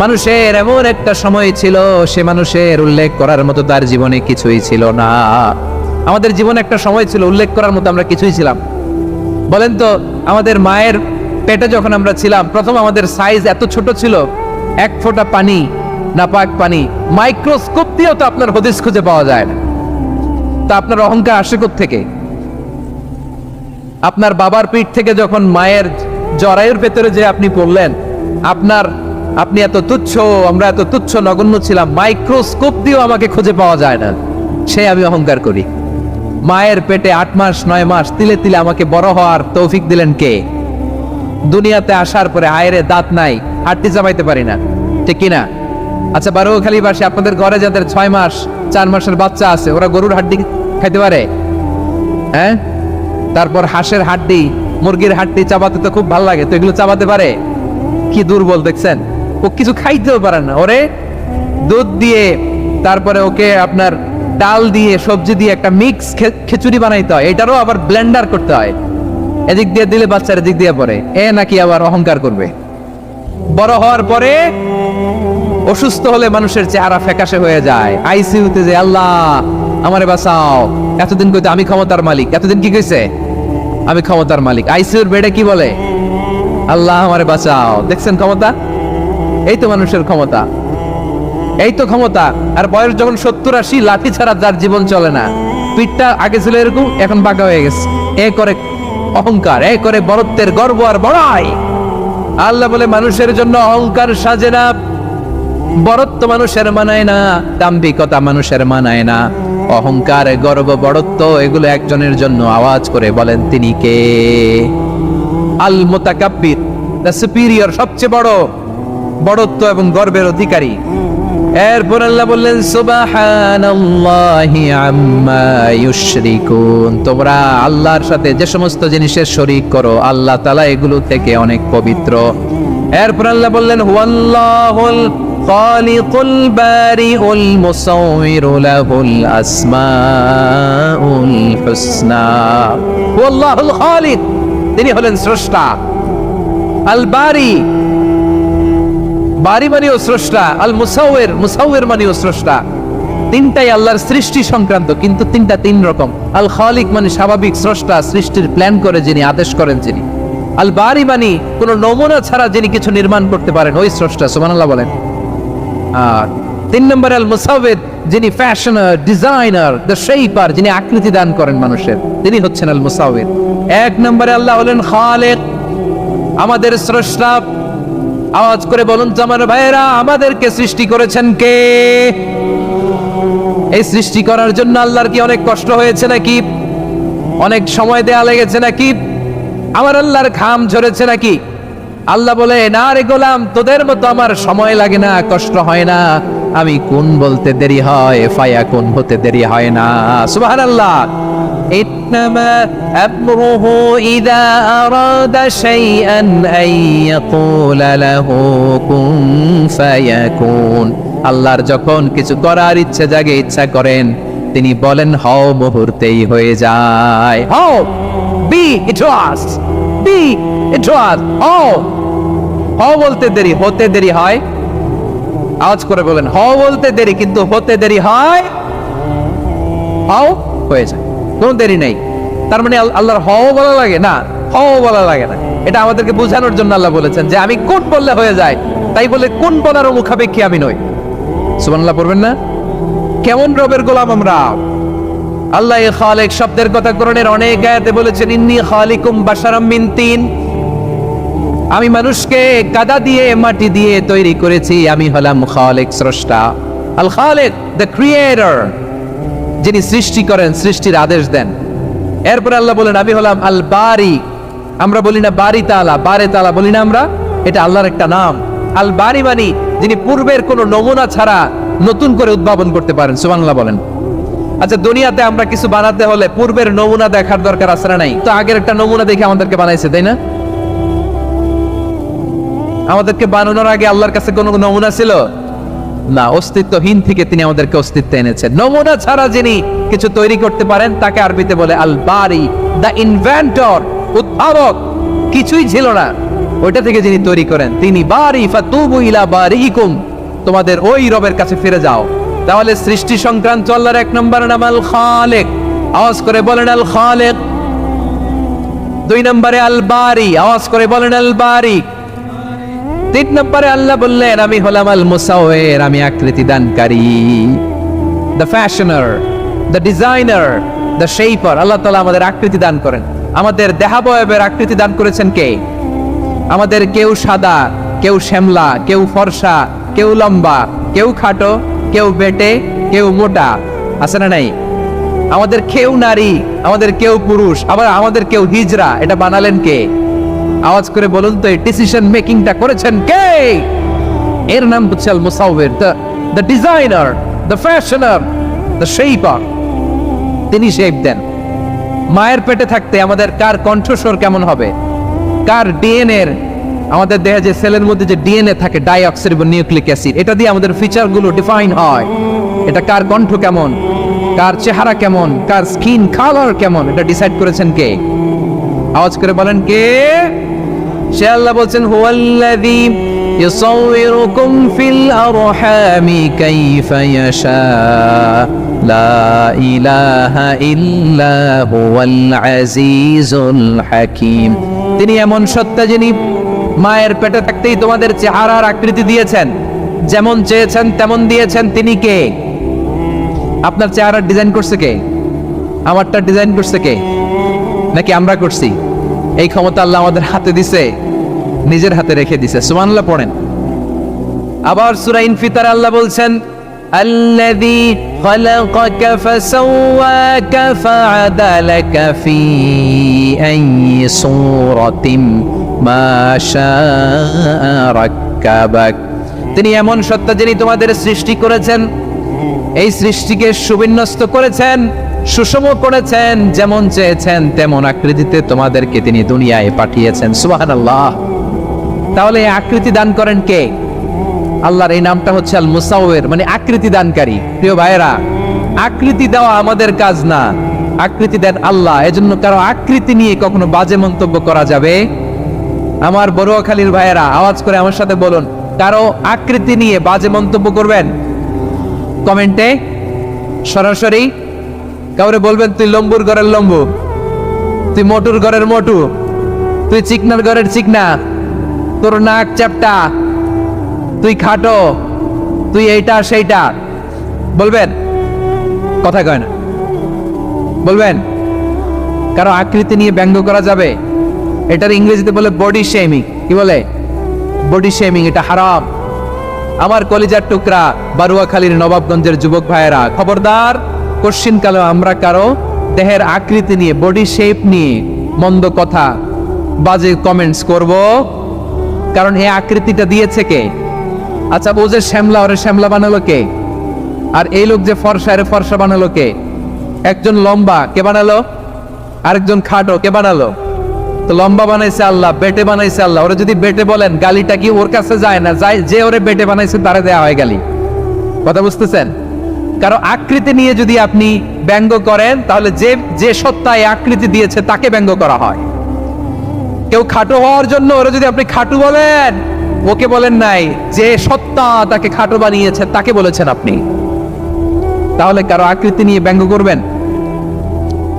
মানুষের এমন একটা সময় ছিল সে মানুষের উল্লেখ করার মতো তার জীবনে কিছুই ছিল না। আমাদের জীবনে একটা সময় ছিল উল্লেখ করার মতো আমরা কিছুই ছিলাম। বলেন তো, আমাদের মায়ের পেটে যখন আমরা ছিলাম প্রথম আমাদের সাইজ এত ছোট ছিল, এক ফোঁটা পানি, নাপাক পানি, মাইক্রোস্কোপ দিয়েও তো আপনার হদিস খুঁজে পাওয়া যায় না। তা আপনার অহংকার আসে থেকে? আপনার বাবার পিঠ থেকে যখন মায়ের জরায়ুর ভেতরে যে আপনি পড়লেন, আপনি এত তুচ্ছ, আমরা এত তুচ্ছ নগণ্য ছিলাম, মাইক্রোস্কোপ দিয়েও আমাকে খুঁজে পাওয়া যায় না, সে আমি অহংকার করি। মায়ের পেটে 8 মাস 9 মাস তিলে তিলে আমাকে বড় হওয়ার তৌফিক দিলেন কে? দুনিয়াতে আসার পরে আয়ের দাঁত নাই, হাড্ডি চাবাইতে পারি না, ঠিক কিনা? আচ্ছা, বারোখালীবাসী আপনাদের ঘরে যাদের 6 মাস 4 মাসের বাচ্চা আছে, ওরা গরুর হাড্ডি খাইতে পারে? হ্যাঁ। তারপর হাঁসের হাড্ডি, মুরগির হাড্ডি চাবাতে তো খুব ভালো লাগে, তো এগুলো চাবাতে পারে? কি দুর্বল দেখছেন, ও কিছু খাইতেও পারে না। ওরে দুধ দিয়ে, তারপরে ওকে আপনার ডাল দিয়ে, সবজি দিয়ে একটা মিক্স খিচুড়ি বানাইতে হয়, এটারও আবার ব্লেন্ডার করতে হয়, এদিক দিয়ে দিলে বাচ্চার এদিক দিয়ে পড়ে। এ নাকি আবার অহংকার করবে। বড় হওয়ার পরে অসুস্থ হলে মানুষের চেহারা ফ্যাকাশে হয়ে যায়, আইসিইউতে যে আল্লাহ আমারে বাঁচাও, এতদিন কইতে আমি ক্ষমতার মালিক, এতদিন কি কইছে আমি ক্ষমতার মালিক, আইসিইউর বেডে কি বলে আল্লাহ আমারে বাঁচাও। দেখছেন ক্ষমতা? এই তো মানুষের ক্ষমতা, এই তো ক্ষমতা। আর বয়স যখন 70-80, লাঠি ছাড়া যার জীবন চলে না, পিঠটা আগে ছিল এরকম, এখন বাঁকা হয়ে গেছে। এ করে অহংকার, এ করে বড়ত্বের গর্ব আর বড়াই। আল্লাহ বলে মানুষের জন্য অহংকার সাজে না, বড়ত্ব মানুষের মানায় না, দাম্ভিকতা মানুষের মানায় না, অহংকার গর্ব বড়ত্ব এগুলো একজনের জন্য। আওয়াজ করে বলেন তিনি কে? আল মুতাকাব্বির, দ্য সুপিরিয়র, সবচেয়ে বড় বড়ত্ব এবং গর্বের অধিকারী। এরপর আল্লাহ বললেন সুবহানাল্লাহি আম্মা ইউশরিকুন, তোমরা আল্লাহর সাথে যে সমস্ত জিনিসের শরীক করো আল্লাহ তাআলা এগুলো থেকে অনেক পবিত্র। এরপর আল্লাহ বললেন হুয়াল্লাহুল খালিকুল বারিউল মুসাউবিরু লাহুল আসমাউল হুসনা। হুয়াল্লাহুল খালিক, তিনি হলেন স্রষ্টা। আল বারি, বারি মানেও স্রষ্টা। আল মুসাউবির, মুসাউবির মানেও স্রষ্টা। তিনটাই আল্লাহর সৃষ্টি সংক্রান্ত, কিন্তু তিনটা তিন রকম। আল খালিক মানে স্বাভাবিক স্রষ্টা, সৃষ্টির প্ল্যান করে যিনি, আদেশ করেন যিনি। আল বারি মানে কোন নমুনা ছাড়া যিনি কিছু নির্মাণ করতে পারেন, ওই স্রষ্টা। সুবহানাল্লাহ বলেন। আর 3 নম্বরে আল মুসাউবির, যিনি ফ্যাশনার, ডিজাইনার, দ্য শেপার, যিনি আকৃতি দান করেন মানুষের, তিনি হচ্ছেন আল মুসাউবির। 1 নম্বরে আল্লাহ হলেন খালিক, আমাদের স্রষ্টা। আওয়াজ করে বলুন তো আমার ভাইয়েরা, আমাদেরকে সৃষ্টি করেছেন কে? এই সৃষ্টি করার জন্য আল্লাহর কি অনেক কষ্ট হয়েছে নাকি? অনেক সময় দেয়া লেগেছে নাকি? আমার আল্লাহর ঘাম ঝরেছে নাকি? আল্লাহ বলে না রে গোলাম, তোদের মতো আমার সময় লাগে না, কষ্ট হয় না। আমি কোন বলতে দেরি হয়, ফায়াকুন হতে দেরি হয় না। সুবহানাল্লাহ। ইন্নামা আমরুহু ইযা আরাদা শাইআন আন ইয়াকুলা লাহু কুন ফায়াকুন। আল্লাহর যখন কিছু করার ইচ্ছা জাগে, ইচ্ছা করেন, তিনি বলেন হও, মুহূর্তেই হয়ে যায়। হও, বি ইট ওয়াজ, বি ইট ওয়াজ। হও, হও বলতে দেরি, হতে দেরি হয়। আওয়াজ করে বলেন, হও বলতে দেরি, কিন্তু হতে দেরি হয়। হও হয়ে যায়, কোনো দেরি নেই। তার মানে আল্লাহর হও বলা লাগে না, হও বলা লাগে না। এটা আমাদেরকে বোঝানোর জন্য আল্লাহ বলেছেন যে আমি কোন বললে হয়ে যায়, তাই বলে কোন বলারও মুখাপেক্ষী আমি নই। সুবহানাল্লাহ পড়বেন না? কেমন রবের গোলাম আমরা। আল্লাহ খালিক শব্দের কথা কোরআনের অনেক আয়াতে বলেছেন, ইন্নী খালিকুম বাশারাম মিন তিন। আমি মানুষকে কাদা দিয়ে মাটি দিয়ে তৈরি করেছি, আমি হলাম খালিক, স্রষ্টা। আল খালিক, দ্য ক্রিয়েটর, যিনি সৃষ্টি করেন, সৃষ্টির আদেশ দেন। এরপর আল্লাহ বলেন আমি হলাম আল বারি। আমরা বলি না বারি তাআলা, বারে তাআলা বলি না আমরা, এটা আল্লাহর একটা নাম। আল বারি মানে যিনি পূর্বের কোন নমুনা ছাড়া নতুন করে উদ্ভাবন করতে পারেন। সুবহানাল্লাহ বলেন। আচ্ছা, দুনিয়াতে আমরা কিছু বানাতে হলে পূর্বের নমুনা দেখার দরকার আছে না নাই? তো আগের একটা নমুনা দেখে আমাদেরকে বানাইছে, তাই না? আমাদেরকে বানানোর আগে আল্লাহর কাছে কোনো নমুনা ছিল না, অস্তিত্বহীন থেকে তিনি আমাদেরকে অস্তিত্বে এনেছেন। নমুনা ছাড়া যিনি কিছু তৈরি করতে পারেন তাকে আরবিতে বলে আল বারি, দ্য ইনভেন্টর, উদ্ভাবক। কিছুই ছিল না, ওইটা থেকে যিনি তৈরি করেন তিনি বারি। ফাতুবু ইলা বারিকুম, তোমাদের ওই রবের কাছে ফিরে যাও। তাহলে সৃষ্টি সংক্রান্ত আল্লাহর এক নম্বর নাম আল খালিক, আওয়াজ করে বলেন আল খালিক। দুই নম্বরে আল বারি, আওয়াজ করে বলেন আল বারি। তিন নম্বরে আল্লাহ বললেন আমি হলাম আল মুসাওয়ির, আমি আকৃতি দানকারী, the fashioner, the designer, the shaper. Allah তাআলা আমাদের আকৃতি দান করেন। আমাদের দেহাবয়বের আকৃতি দান করেছেন কে? আমাদের কেউ সাদা, কেউ শ্যামলা, কেউ ফর্সা, কেউ লম্বা, কেউ খাটো, কেউ বেটে, কেউ মোটা, আছে না নাই? আমাদের কেউ নারী, আমাদের কেউ পুরুষ, আবার আমাদের কেউ হিজড়া। এটা বানালেন কে? আওয়াজ করে বলুন তো, এই ডিসিশন মেকিংটা করেছেন কে? এর নাম হচ্ছে আল মুসাওয়ির, the designer, the fashioner, the shaper. তিনি শেপ দেন। মায়ের পেটে থাকতে আমাদের কার কণ্ঠস্বর কেমন হবে, কার ডিএনএ, আমাদের দেহে যে সেলের মধ্যে যে ডিএনএ থাকে, ডাইঅক্সিরিবো নিউক্লিক অ্যাসিড, এটা দিয়ে আমাদের ফিচার গুলো ডিফাইন হয়। এটা কার কণ্ঠ কেমন, কার চেহারা কেমন, কার স্কিন কালার কেমন, এটা ডিসাইড করেছেন কে? আওয়াজ করে বলেন কে? সে আল্লাহ বলছেন হুয়াল্লাযী ইউসাউবিরুকুম ফিল আরহামি কাইফা ইয়াশা লা ইলাহা ইল্লা হুয়াল আজিজুল হাকীম। তিনি এমন সত্তা যিনি মায়ের পেটে থাকতেই তোমাদের চেহারার আকৃতি দিয়েছেন, যেমন চেয়েছেন তেমন দিয়েছেন। তিনি কে? আপনার চেহারার ডিজাইন করছে কে? আমারটা ডিজাইন করছে কে? নাকি আমরা করছি? এই ক্ষমতা আল্লাহ আমাদের হাতে দিছে, নিজের হাতে রেখে দিছে। সুবহানাল্লাহ পড়েন। আবার সূরা ইনফিতার আল্লাহ বলছেন আল্লাযী খালাকাকা ফাসাওয়াকা ফাআদালাকা ফি আইয়ি সূরাতিন মা শাআ রাক্কাবাক। তিনি এমন সত্তা যিনি তোমাদের সৃষ্টি করেছেন, এই সৃষ্টিকে সুবিন্যস্ত করেছেন, সুষম করেছেন, যেমন চেয়েছেন তেমন আকৃতিতে তোমাদেরকে তিনি দুনিয়ায় পাঠিয়েছেন। সুবহানাল্লাহ। তাহলে এই আকৃতি দান করেন কে? আল্লাহর এই নামটা হচ্ছে আল মুসাওয়ির, মানে আকৃতি দানকারী। প্রিয় ভাইয়েরা, আকৃতি দেওয়া আমাদের কাজ না, আকৃতি দেন আল্লাহ। এজন্য কারো আকৃতি নিয়ে কখনো বাজে মন্তব্য করা যাবে? আমার বড়ুয়াখালীর ভাইয়েরা আওয়াজ করে আমার সাথে বলুন, কারো আকৃতি নিয়ে বাজে মন্তব্য করবেন? কমেন্টে সরাসরি কাউরে বলবেন তুই লম্বুর ঘরের লম্বু, তুই মোটুর ঘরের মোটু, তুই চিকনার ঘরের চিকনা, তোর নাক চ্যাপটা, তুই খাটো, তুই এইটা সেইটা বলবেন? কথা কয় না, বলবেন? কারো আকৃতি নিয়ে ব্যঙ্গ করা যাবে? এটার ইংরেজিতে বলে বডি শেমিং। কি বলে? Body shaming. এটা হারাম। আমার কলিজার টুকরা বারুয়াখালীর নবাবগঞ্জের যুবক ভাইয়েরা, খবরদার, কোশ্চিনকালে আমরা কারো দেহের আকৃতি নিয়ে, বডি শেপ নিয়ে মন্দ কথা, বাজে কমেন্টস করব? কারণ এই আকৃতিটা দিয়েছে কে? আচ্ছা, ও যে শ্যামলা, ওরে শ্যামলা বানালো কে? আর এই লোক যে ফর্সা, এর ফর্সা বানালো কে? একজন লম্বা, কে বানালো? আরেকজন খাটো, কে বানালো? তো লম্বা বানাইছে আল্লাহ, বেটে বানাইছে আল্লাহ। ওরা যদি বেটে বলেন, গালিটা কি ওর কাছে যায় না? যায়। যে ওরে বেটে বানাইছে তারে দেয়া হয় গালি। কথা বুঝতেছেন? কারো আকৃতি নিয়ে যদি আপনি ব্যঙ্গ করেন, তাহলে যে যে সত্তা এই আকৃতি দিয়েছে তাকে ব্যঙ্গ করা হয়। কেউ খাটো হওয়ার জন্য ওরা যদি আপনি খাটু বলেন, ওকে বলেন নাই, যে সত্তা তাকে খাটো বানিয়েছে তাকে বলেছেন আপনি। তাহলে কারো আকৃতি নিয়ে ব্যঙ্গ করবেন?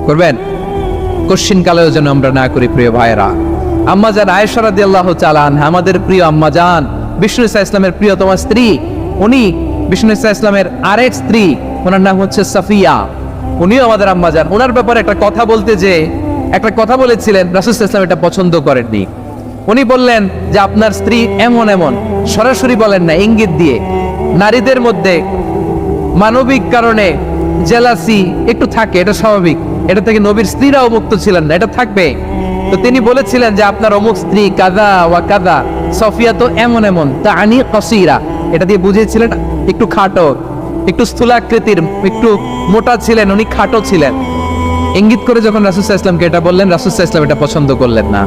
করবেন? কোশ্চিন কালেও যেন আমরা না করি। প্রিয় ভাইয়েরা, আম্মাজান আয়েশা রাদিয়াল্লাহু তাআলা আনহা, আমাদের প্রিয় আম্মাজান, বিষ্ণু ইসা ইসলামের প্রিয়তমা স্ত্রী, উনি বিষ্ণু ইসা ইসলামের আরেক স্ত্রী, ওনার নাম হচ্ছে সাফিয়া, উনিও আমাদের আম্মাজান। ওনার ব্যাপারে একটা কথা বলতে যে একটা কথা বলেছিলেন, রাসূল সাল্লাল্লাহু আলাইহি ওয়াসাল্লাম এটা পছন্দ করেননি। উনি বললেন যে আপনার স্ত্রী এমন এমন, সরাসরি বলেন না, ইঙ্গিত দিয়ে। নারীদের মধ্যে মানবিক কারণে জেলাসি একটু থাকে, এটা স্বাভাবিক, এটা থেকে নবীর স্ত্রীরাও মুক্ত ছিলেন না, এটা থাকবে। তো তিনি বলেছিলেন যে আপনার অমুক স্ত্রী কাদা ওয়া কাদা, সফিয়া তো এমন এমন, তা আনি কসিরা, এটা দিয়ে বুঝিয়েছিলেন একটু খাটো, একটু স্থূলাকৃতির, একটু মোটা ছিলেন, উনি খাটো ছিলেন। ইঙ্গিত করে যখন রাসূল সাল্লাল্লাহু আলাইহি ওয়াসাল্লামকে এটা বললেন, রাসূল সাল্লাল্লাহু আলাইহি ওয়াসাল্লাম এটা পছন্দ করলেন না।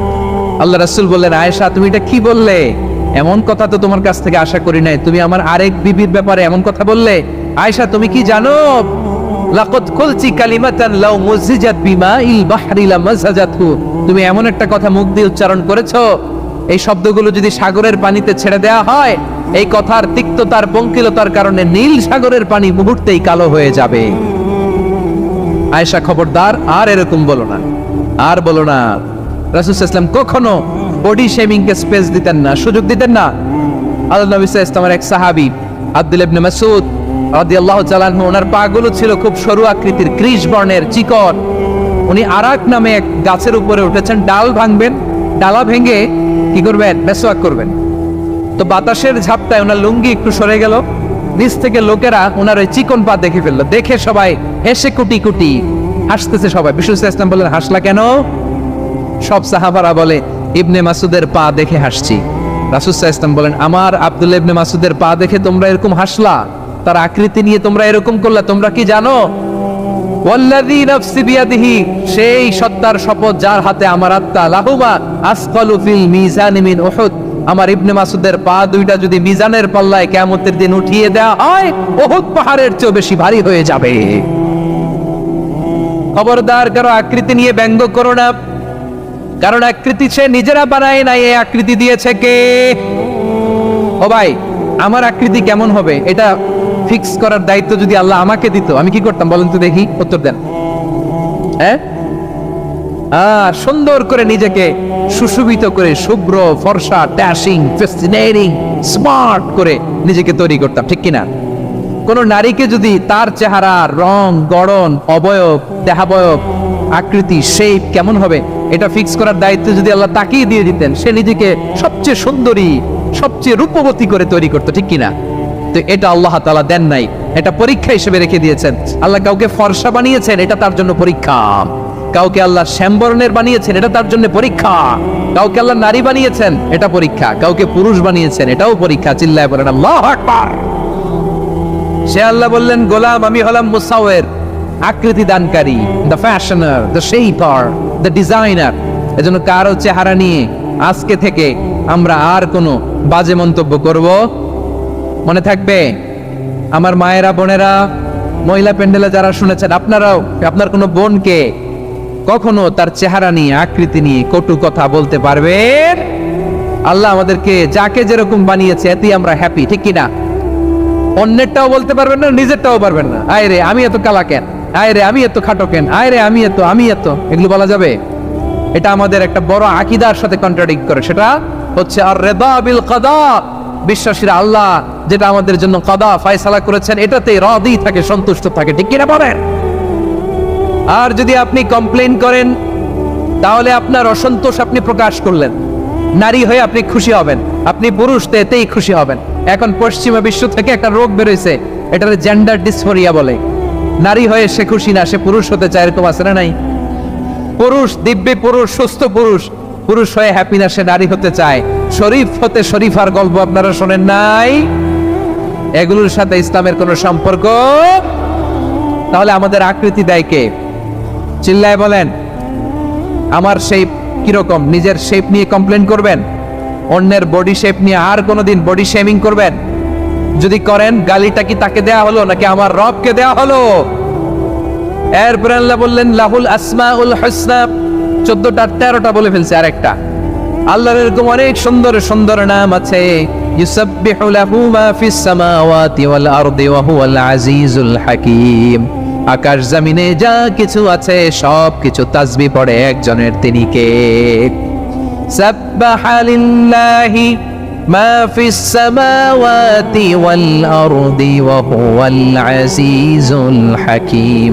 আল্লাহ রাসূল বললেন, আয়েশা তুমি এটা কি বললে? এমন কথা তো তোমার কাছ থেকে আশা করি নাই, তুমি আমার আরেক বিবির ব্যাপারে এমন কথা বললে। আয়েশা তুমি কি জানো, লাকাদ কুলতি কালিমাতান লাউ মুযিজাত বিমাইল বাহরি লামাযাজাতহু, তুমি এমন একটা কথা মুখ দিয়ে উচ্চারণ করেছো, এই শব্দগুলো যদি সাগরের পানিতে ছেড়ে দেওয়া হয়, এই কথার তিক্ততার পঙ্কিলতার কারণে নীল সাগরের পানি মুহূর্তেই কালো হয়ে যাবে। আয়েশা খবরদার, আর এরকম বলো না, আর বলো না। রাসূল সাল্লাল্লাহু আলাইহি ওয়াসাল্লাম কখনো বডি শেমিং কে স্পেস দিতেন না, সুযোগ দিতেন না। আল্লাহ নবী সাল্লাল্লাহু আলাইহি ওয়াসাল্লামের এক সাহাবী আব্দুল্লাহ ইবনে মাসউদ রাদিয়াল্লাহু তাআলা আনহু, ওনার পাগুলো ছিল খুব সরু আকৃতির, কৃশ বর্ণের, চিকন। উনি আরাক নামে এক গাছের উপরে উঠেছেন, ডাল ভাঙবেন, ডালা ভেঙে কি করবেন, মেসওয়াক করবেন। তো বাতাসের ঝাপটায় ওনার লুঙ্গি একটু সরে গেল, নিচ থেকে লোকেরা ওনার ওই চিকন পা দেখে ফেললো, দেখে সবাই হেসে কুটি কুটি হাসতেছে সবাই। বিষ্ণু সাল্লাল্লাহু আলাইহি ওয়াসাল্লাম বললেন, হাসলা কেন? সব সাহাবারা বলে, ইবনে মাসুদের পা দেখে হাসছি। রাসূল সাল্লাল্লাহু আলাইহি ওয়াসাল্লাম বলেন, আমার আব্দুল্লাহ ইবনে মাসুদের পা দেখে তোমরা এরকম হাসলা, তার আকৃতি নিয়ে তোমরা এরকম করলা, তোমরা কি জানো? ওয়াল্লাযী নাফসি বিয়াদিহি, সেই সত্তার শপথ যার হাতে আমার আত্মা, লাহুমা আসকালু ফিল মিজানি মিন উহুদ, আমার ইবনে মাসুদের পা দুইটা যদি মিজানের পাল্লায় কিয়ামতের দিন উঠিয়ে দেওয়া হয়, উহুদ পাহাড়ের চেয়ে বেশি ভারী হয়ে যাবে। খবরদার, কারো আকৃতি নিয়ে ব্যঙ্গ করো না, কারণ আকৃতি সে নিজেরা বানায় নাই, এই আকৃতি দিয়েছে কে? ও ভাই, আমার আকৃতি কেমন হবে এটা ফিক্স করার দায়িত্ব যদি আল্লাহ আমাকে দিত, আমি কি করতাম বলেন তো দেখি, উত্তর দেন। হ্যাঁ, সুন্দর করে নিজেকে সুশোভিত করে, শুভ্র ফর্সা, ড্যাশিং, ফ্যাসিনেটিং, স্মার্ট করে নিজেকে তৈরি করতাম, ঠিক কিনা? কোন নারীকে যদি তার চেহারা, রং, গড়ন, অবয়ব, দেহাবয়ব, আকৃতি, শেপ কেমন হবে এটা ফিক্স করার দায়িত্ব যদি আল্লাহ তাকেই দিয়ে দিতেন, সে নিজেকে সবচেয়ে সুন্দরী, সবচেয়ে রূপবতী করে তৈরি করতো, ঠিক কিনা? তো এটা আল্লাহ তাআলা দেন নাই, এটা পরীক্ষা হিসেবে রেখে দিয়েছেন। আল্লাহ কাউকে ফর্সা বানিয়েছেন, এটা তার জন্য পরীক্ষা। কাউকে আল্লাহ শ্যামবর্ণের বানিয়েছেন, এটা তার জন্য পরীক্ষা। কাউকে আল্লাহ নারী বানিয়েছেন, এটা পরীক্ষা। কাউকে পুরুষ বানিয়েছেন, এটাও পরীক্ষা। চিল্লায় বলেন আল্লাহু আকবার। সে আল্লাহ বললেন, গোলাম আমি হলাম মুসাওয়ির, আকৃতি দানকারী, the fashioner, the shaper, the designer. এজন্য কারো চেহারা নিয়ে আজকে থেকে আমরা আর কোনো বাজে মন্তব্য করব মনে থাকবে। আমার মায়েরা, বোনেরা, মহিলা প্যান্ডেলে যারা শুনেছেন, আপনারাও আপনার কোনো বোনকে কখনো তার চেহারা নিয়ে, আকৃতি নিয়ে কটু কথা বলতে পারবেন? আল্লাহ আমাদেরকে যাকে যেরকম বানিয়েছে এতেই আমরা হ্যাপি, ঠিক কিনা? অন্যেরটাও বলতে পারবেন না, নিজেরটাও পারবেন না। আয় রে আমি এত কালা কেন, আয় রে আমি এত খাটো কেন, আয় রে আমি এত, এগুলো বলা যাবে? এটা আমাদের একটা বড় আকীদার সাথে কন্ট্রাডিক্ট করে। সেটা হচ্ছে আর রিদা বিল কাদা, বিশ্বাসীরা আল্লাহ যেটা আমাদের জন্য কাদা ফয়সালা করেছেন এটাতেই রাদি থাকে, সন্তুষ্ট থাকে, ঠিক কিনা বলেন? আর যদি আপনি কমপ্লেইন করেন তাহলে আপনার অসন্তোষ আপনি প্রকাশ করলেন। নারী হয়ে আপনি খুশি হবেন, আপনি পুরুষ তো এতেই খুশি হবেন। এখন পশ্চিমা বিশ্ব থেকে একটা রোগ বেরোইছে, এটার জেন্ডার ডিসফোরিয়া বলে। নারী হয়ে সে খুশি না, সে পুরুষ হতে চায়, এরকম আছে না নাই? পুরুষ, দিব্যি পুরুষ, সুস্থ পুরুষ, পুরুষ হয়ে হ্যাপি না, সে নারী হতে চায়। শরীফ হতে শরীফার গল্প আপনারা শোনেন নাই? এগুলোর সাথে ইসলামের কোনো সম্পর্ক? তাহলে আমাদের আকৃতি দেয় কে? চিল্লায় বলেন। আমার শেপ কিরকম, নিজের শেপ নিয়ে কমপ্লেন করবেন? অন্যের বডি শেপ নিয়ে আর কোনোদিন বডি শেমিং করবেন? যদি করেন, গালিটা কি তাকে দেয়া হলো নাকি আমার রবকে দেয়া হলো? এরপর আল্লাহ বললেন লাহুল আসমাউল হুসনা, 14টা 13টা বলে ফেলছে আরেকটা। আল্লাহর এরকম অনেক সুন্দর সুন্দর নাম আছে। ইউসাব্বিহু লাহু মা ফিস সামাওয়াতি ওয়াল আরদি ওয়া হুয়াল আজিজুল হাকীম। আকাশ জমিনে যা কিছু আছে সব কিছু তাসবিহ পড়ে একজনের, তিনি কে? সাব্বাহা লিল্লাহি মা ফিস সামাওয়াতি ওয়াল আরদি ওয়া হুয়াল আজিজুল হাকীম।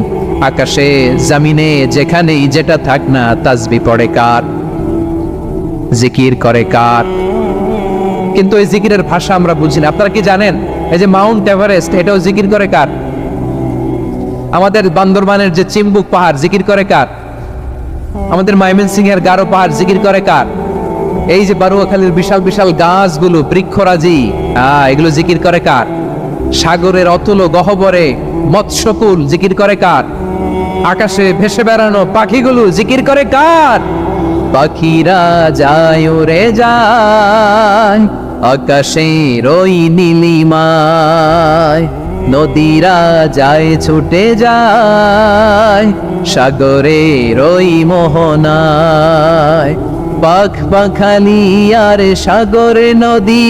আকাশে জমিনে যেখানেই যেটা থাক না, তাসবিহ পড়ে কার? জিকির করে কার? কিন্তু এই জিকিরের ভাষা আমরা বুঝি না। আপনারা কি জানেন এই যে মাউন্ট এভারেস্ট, এটাও জিকির করে কার? আমাদের বান্দরবানের যে চিম্বুক পাহাড় জিকির করে কার? আমাদের ময়মনসিংহ এর গারো পাহাড় জিকির করে কার? এই যে বারুয়াখালীর বিশাল বিশাল গাছগুলো, বৃক্ষরাজি, এগুলো জিকির করে কার? সাগরের অতুল গহ্বরে মৎস্যকুল জিকির করে কার? আকাশে ভেসে বেড়ানো পাখিগুলো জিকির করে কার? পাখিরা যায় রে যায় আকাশের ওই নীলিমায়, নদীরা যায় ছুটে যায় সাগরের ওই মোহনায়। পাখ পাখালি আর সাগর নদী,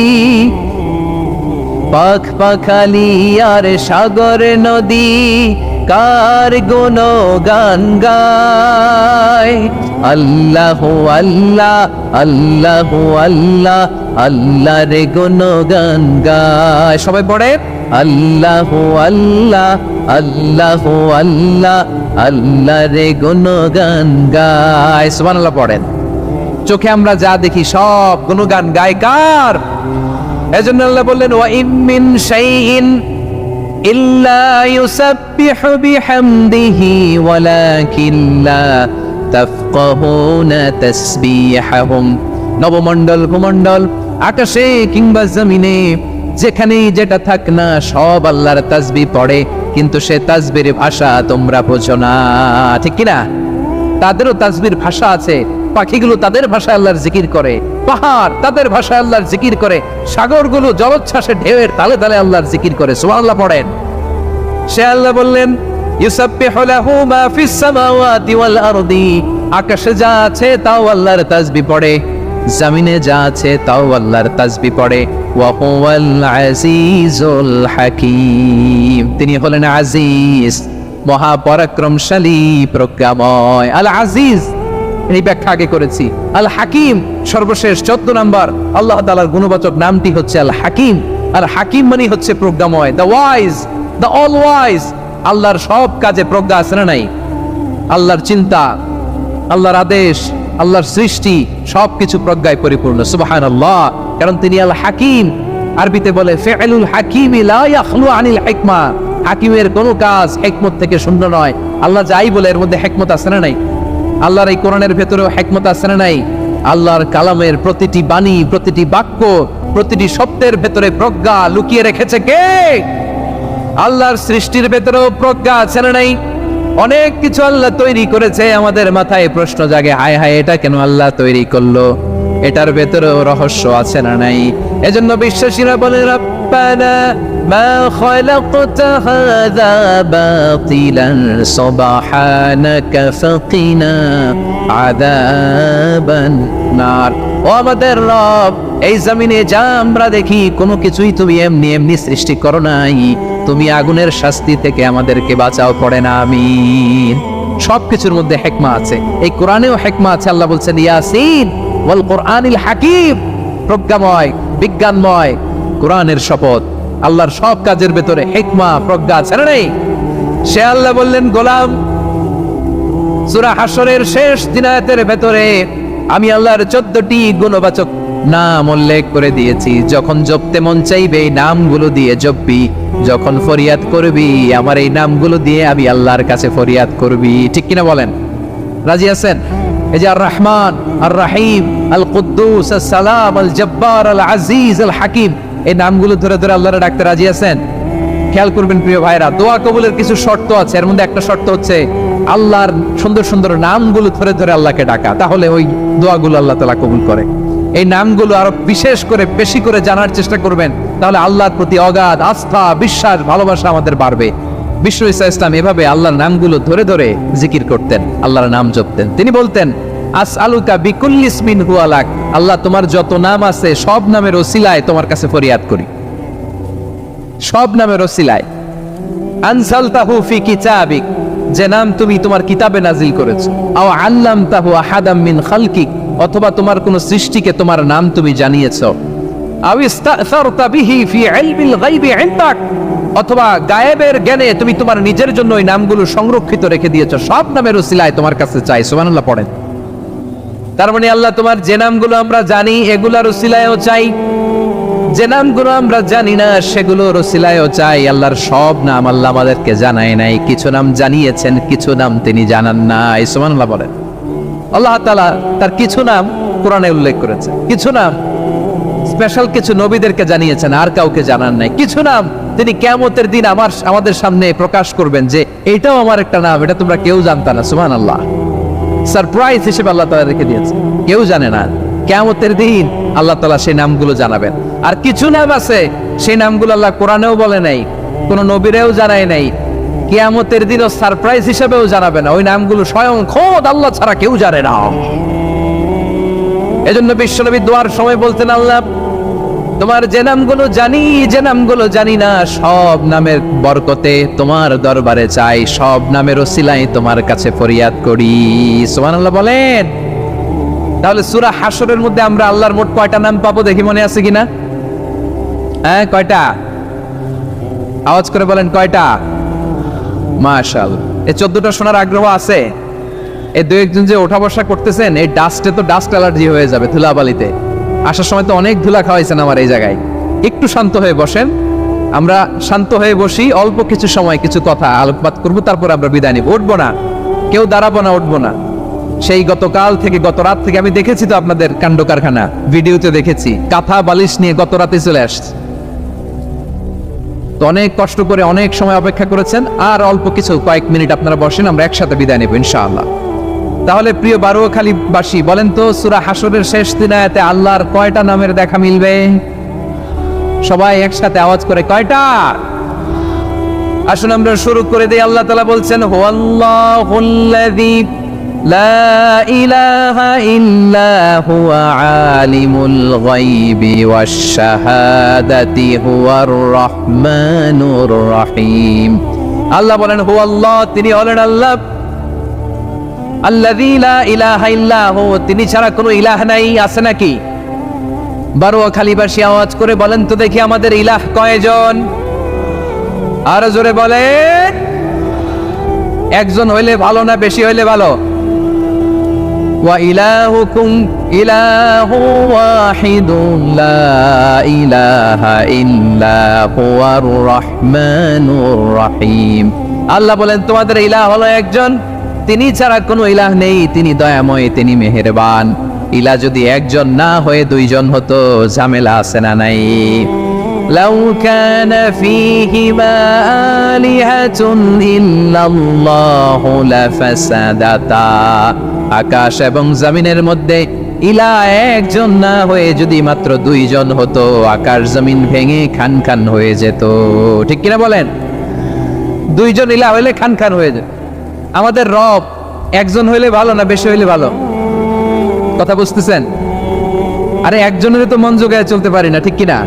পাখ পাখালি আর সাগর নদী কার গুণগান গায়। আল্লাহ আল্লাহ আল্লাহ আল্লাহ আল্লাহ রে গুণগান গায়। সবাই পড়ে আল্লাহ আল্লাহ আল্লাহ আল্লাহ আল্লাহ রে গুণগান গায়। সুবহানাল্লাহ পড়েন। চোখে আমরা যা দেখি সব গুণগান গায় কার? এজন্য আল্লাহ বললেন ওয়া ইম মিন শাইইন ইল্লা ইউসাব্বিহু বিহামদিহি ওয়ালাকিন লা তাফকাহুনা তাসবিহাহুম। নবমণ্ডল ভূমণ্ডল আকাশে কিংবা জমিনে যেখানেই যেটা থাক না সব আল্লাহর তাসবিহ পড়ে, কিন্তু সে তাসবির ভাষা তোমরা বোঝো না, ঠিক কিনা? তাদেরও তাসবির ভাষা আছে। পাখিগুলো তাদের ভাষায় আল্লাহর জিকির করে, পাহাড় তাদের ভাষায় আল্লাহর জিকির করে, সাগরগুলো জলোচ্ছ্বাসে ঢেউয়ের তালে তালে আল্লাহর জিকির করে। সুবহানাল্লাহ পড়েন। সে আল্লাহ বললেন ইউসাব্বিহু লাহু মা ফিস সামাওয়াতি ওয়াল আরদি, আকাশে যা আছে তাও আল্লাহর তাসবিহ পড়ে, জমিনে যা আছে তাও আল্লাহর তাসবিহ পড়ে। ওয়া হুয়াল আজিজুল হাকীম, তিনি হলেন আজিজ, মহাপরাক্রমশালী, প্রজ্ঞাময়। আল আজিজ এই ব্যাখ্যা আগে করেছি। আল হাকিম সর্বশেষ 14 নাম্বার আল্লাহ তাআলার গুণবাচক নামটি হচ্ছে আল হাকিম। আর হাকিম মানে হচ্ছে প্রজ্ঞাময়, the wise, the all wise. আল্লাহর সব কাজে প্রজ্ঞা আছে না নাই? আল্লাহর চিন্তা, আল্লাহর আদেশ, আল্লাহর সৃষ্টি সবকিছু প্রজ্ঞায় পরিপূর্ণ। সুবহানাল্লাহ, কারণ তিনি আল হাকিম। আরবিতে বলে ফিআলুল হাকিমি লা ইয়াখলু আনিল হিকমা, হাকিমের কোনো কাজ হিকমত থেকে শূন্য নয়। আল্লাহ যাই বলে এর মধ্যে হিকমত আছে না নাই? আল্লাহর এই কোরআনের ভেতরেও হিকমত আছে না নাই? আল্লাহর কালামের প্রতিটি বাণী, প্রতিটি বাক্য, প্রতিটি শব্দের ভেতরে প্রজ্ঞা লুকিয়ে রেখেছে কে? আল্লাহর সৃষ্টির ভেতরেও প্রজ্ঞা আছে না নাই? অনেক কিছু আল্লাহ তৈরি করেছে, আমাদের মাথায় প্রশ্ন জাগে, হায় হায় এটা কেন আল্লাহ তৈরি করলো? এটার ভেতরেও রহস্য আছে না নাই? এজন্য বিশ্বাসীরা বলে রব্বানা মা খালাকতা হাযা বাতিলান সুবহানাকা ফাকিনা আযাবান নার। ও আমাদের রব, এই জমিনে যা আমরা দেখি কোনো কিছুই তুমি এমনি এমনি সৃষ্টি করো নাই, তুমি আগুনের শাস্তি থেকে আমাদেরকে বাঁচাও, পড়ে না আমিন। সবকিছুর মধ্যে হিকমা আছে, এই কোরআনেও হিকমা আছে। আল্লাহ বলছেন ইয়াসিন ওয়াল কোরআনিল হাকিম, প্রজ্ঞাময়, বিজ্ঞানময় কোরআনের শপথ। আল্লাহর সব কাজের ভেতরে হিকমা, প্রজ্ঞা আছে না নাই? সে আল্লাহ বললেন গোলাম, সূরা হাশরের শেষ দিনায়াতের ভেতরে আমি আল্লাহর 14টি গুণবাচক নাম উল্লেখ করে দিয়েছি। যখন জপতে মন চাইবে এই নামগুলো দিয়ে জপবি, যখন ফরিয়াদ করবি আমার এই নামগুলো দিয়ে আমি আল্লাহর কাছে ফরিয়াদ করবি, ঠিক কিনা বলেন? রাজি আছেন? এই যে আর রহমান, আর রাহিম, আল কুদ্দুস, আস সালাম, আল জব্বার, আল আজিজ, আল হাকিম, এই নামগুলো ধরে ধরে আল্লাহর ডাকতে রাজি আছেন? খেয়াল করবেন প্রিয় ভাইরা, দোয়া কবুলের কিছু শর্ত আছে। এর মধ্যে একটা শর্ত হচ্ছে আল্লাহর সুন্দর সুন্দর নামগুলো ধরে ধরে আল্লাহকে ডাকা, তাহলে ওই দোয়াগুলো আল্লাহ তাআলা কবুল করে। এই নামগুলো আরো বিশেষ করে বেশি করে জানার চেষ্টা করবেন, তাহলে আল্লাহর প্রতি অগাধ আস্থা, বিশ্বাস, ভালোবাসা আমাদের বাড়বে। বিশ্ব ইসলাম এভাবে আল্লাহর নামগুলো ধরে ধরে জিকির করতেন, আল্লাহর নাম জপতেন। তিনি বলতেন আসআলুকা বিকুল্লি ইসমিন হুয়া লাক, আল্লাহ তোমার যত নাম আছে সব নামের ওসিলায় তোমার কাছে ফরিয়াদ করি, সব নামের ওসিলায়। আনসালতাহু ফি কিতাবিক, যে নাম তুমি তোমার কিতাবে নাজিল করেছো। আও আল্লামতাহু আহাদাম মিন খালকিক, অথবা তোমার কোন সৃষ্টিকে তোমার নাম তুমি জানিয়েছো। আও ইস্তাসারতা বিহি ফি ইলমিল গায়বি ইনদাক, অথবা গায়েবের জ্ঞানে তুমি তোমার নিজের জন্য ওই নামগুলো সংরক্ষিত রেখে দিয়েছো। সব নামের ওসিলায় তোমার কাছে চাই। সুবহানাল্লাহ পড়েন। তার মানে আল্লাহ তোমার যে নামগুলো আমরা জানি এগুলার উসিলায়ও চাই, যে নামগুলো আমরা জানি না সেগুলোর উসিলায়ও চাই। আল্লাহর সব নাম আল্লাহ আমাদেরকে জানায় নাই, কিছু নাম জানিয়েছেন, কিছু নাম তিনি জানান নাই। সুবহানাল্লাহ বলেন। আল্লাহ তাআলা তার কিছু নাম কোরআনে উল্লেখ করেছেন, কিছু নাম স্পেশাল কিছু নবীদেরকে জানিয়েছেন, আর কাউকে জানান নাই। কিছু নাম তিনি কিয়ামতের দিন আমাদের সামনে প্রকাশ করবেন যে এইটাও আমার একটা নাম, এটা তোমরা কেউ জানতা না। সুবহানাল্লাহ, সারপ্রাইজ হিসেবে আল্লাহ তাআলা রেখে দিয়েছেন, কেউ জানে না। কিয়ামতের দিন আল্লাহ তাআলা সেই নামগুলো জানাবেন। আর কিছু নাম আছে সেই নামগুলো আল্লাহ কোরআনেও বলে নাই, কোন নবীরেও জানায় নাই, কিয়ামতের দিনও সারপ্রাইজ হিসেবেও জানাবে না। ওই নামগুলো স্বয়ং খোদ আল্লাহ ছাড়া কেউ জানে না। এজন্য বিশ্বনবী দোয়ার সময় বলতেন, আল্লাহ তোমার যে নামগুলো জানি, যে নামগুলো জানি না, সব নামের বরকতে তোমার দরবারে চাই, সব নামের ওসিলায় তোমার কাছে ফরিয়াদ করি। সুবহানাল্লাহ বলেন। তাহলে সূরা হাশরের মধ্যে আমরা আল্লাহর মোট কয়টা নাম পাবো দেখি, মনে আছে কিনা? হ্যাঁ, কয়টা? আওয়াজ করে বলেন, কয়টা? মাশাআল্লাহ। এই 14টা শোনার আগ্রহ আছে? এই দুই একজন যে ওঠা বসা করতেছেন, এই ডাস্টে তো ডাস্ট অ্যালার্জি হয়ে যাবে, ধুলাবালিতে আসার সময় তো অনেক ধুলা খাওয়াইছেন আমার এই জায়গায়। একটু শান্ত হয়ে বসেন, আমরা শান্ত হয়ে বসি, অল্প কিছু সময় কিছু কথা আলোকপাত করবো, তারপর আমরা বিদায় নিব। উঠবো না, কেউ দাঁড়াবো না, উঠবো না। সেই গতকাল থেকে, গত রাত থেকে আমি দেখেছি তো আপনাদের কাণ্ড কারখানা, ভিডিওতে দেখেছি, কাঁথা বালিশ নিয়ে গত রাতে চলে আসছে। তো অনেক কষ্ট করে অনেক সময় অপেক্ষা করেছেন, আর অল্প কিছু কয়েক মিনিট আপনারা বসেন, আমরা একসাথে বিদায় নেব ইনশাআল্লাহ। তাহলে প্রিয় বারুয়াখালীবাসী বলেন তো, সূরা হাশরের শেষ দিন আয়াতে আল্লাহর কয়টা নামের দেখা মিলবে? সবাই একসাথে আওয়াজ করে, কয়টা? আসুন আমরা শুরু করে দেই। আল্লাহ তাআলা বলছেন, হুয়াল্লাহুল্লাযী লা ইলাহা ইল্লা হুয়া আলিমুল গায়বি ওয়াশ শাহাদাতি হুয়ার রহমানুর রহিম। আল্লাহ বলেন, হুয়াল্লাহ, তিনি হলেন আল্লাহ, আল্লাযী লা ইলাহা ইল্লা হু, তিনি ছাড়া কোনো ইলাহ নাই। আছে নাকি? বারুয়াখালীবাসী আওয়াজ করে বলেন তো দেখি, আমাদের ইলাহ কয়জন? আর জোরে বলেন। একজন হইলে ভালো না বেশি হইলে ভালো? ওয়া ইলাহুকুম ইলাহু ওয়াহিদুন লা ইলাহা ইল্লা হুয়ার রহমানুর রহিম। আল্লাহ বলেন, তোমাদের ইলাহ হলো একজন, তিনি ছাড়া কোনো ইলাহ নেই, তিনি দয়াময়, তিনি মেহেরবান। ইলাহ যদি একজন না হয়ে দুইজন হতো, ঝামেলা আছে না নাই? লাউ কানা ফীহিমা আলিহাতুন ইল্লাল্লাহু লাফাসাদাতা। আকাশ এবং জমিনের মধ্যে ইলাহ একজন না হয়ে যদি মাত্র দুইজন হতো, আকাশ জমিন ভেঙে খান খান হয়ে যেত। ঠিক কিনা বলেন? দুইজন ইলাহ হইলে খান খান হয়ে যেত। আমাদের রব একজন হইলে ভালো না বেশি হইলে ভালো? কথা বুঝতেছেন? আরে একজনের তো মন জোগায় চলতে পারি না, ঠিক কিনা?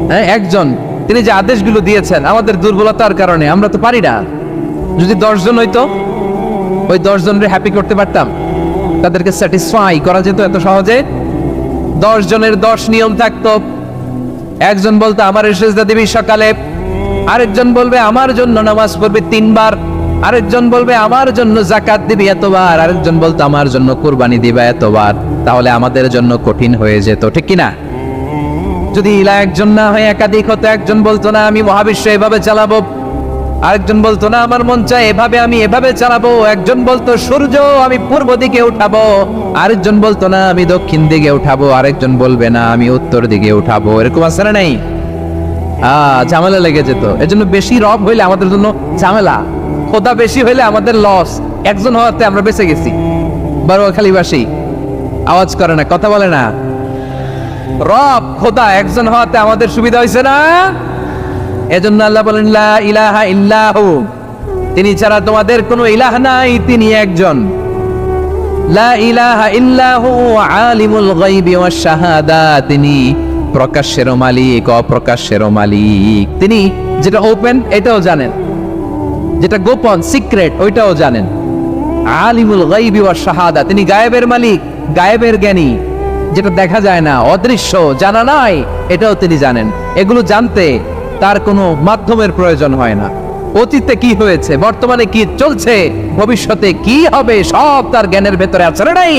হ্যাঁ, একজন, তিনি যে আদেশগুলো দিয়েছেন আমাদের দুর্বলতার কারণে আমরা তো পারি না। যদি 10 জন হইতো, ওই 10 জনের হ্যাপি করতে পারতাম, তাদেরকে স্যাটিসফাই করা যেত এত সহজে। 10 জনের 10 নিয়ম থাকতো। একজন বলতো আমার সেজদা দিবি সকালে, আরেকজন বলবে আমার জন্য নামাজ পড়বি 3 বার, আরেকজন বলবে আমার জন্য যাকাত দিবি এতবার, আরেকজন বলতো আমার জন্য কুরবানি দিবা এতবার। তাহলে আমাদের জন্য কঠিন হয়ে যেত, ঠিক কিনা? যদি ইলাহ একজন না হয়ে একাধিক হতো, একজন বলতো না আমি মহাবিশ্ব এভাবে চালাবো, আরেকজন বলতো না আমার মন চায় এভাবে, আমি এভাবে চালাবো, একজন বলতো সূর্য আমি পূর্ব দিকে উঠাবো, আরেকজন বলতো না আমি দক্ষিণ দিকে উঠাবো, আরেকজন বলবে না আমি উত্তর দিকে উঠাবো। এরকম আছে না নাই? ঝামেলা লেগে যেত। এজন্য বেশি রব হইলে আমাদের জন্য ঝামেলা, খোদা বেশি হইলে আমাদের লস। একজন হওয়াতে আমরা বেঁচে গেছি। বারুয়াখালীবাসী আওয়াজ করে না, কথা বলে না। রব খোদা একজন হওয়াতে আমাদের সুবিধা হয়েছে না? এজন্য আল্লাহ বলেন, লা ইলাহা ইল্লাহু, তিনি ছাড়া তোমাদের কোনো ইলাহ নাই, তিনি একজন। লা ইলাহা ইল্লাহু আলিমুল গায়বি ওয়াশ শাহাদা, তিনি প্রকাশ্যের মালিক, অপ্রকাশ্যের মালিক। তিনি যেটা ওপেন এটাও জানেন, যেটা গোপন সিক্রেট ওইটাও জানেন। আলিমুল গায়বি ওয়াশ শাহাদা, তিনি গায়েবের মালিক, গায়েবের জ্ঞানী, যেটা দেখা যায় না, অদৃশ্য, জানা নাই, এটাও তিনি জানেন। এগুলো জানতে তার কোনো মাধ্যমের প্রয়োজন হয় না। অতীতে কি হয়েছে, বর্তমানে কি চলছে, ভবিষ্যতে কি হবে, সব তার জ্ঞানের ভেতরে আছে না নাই?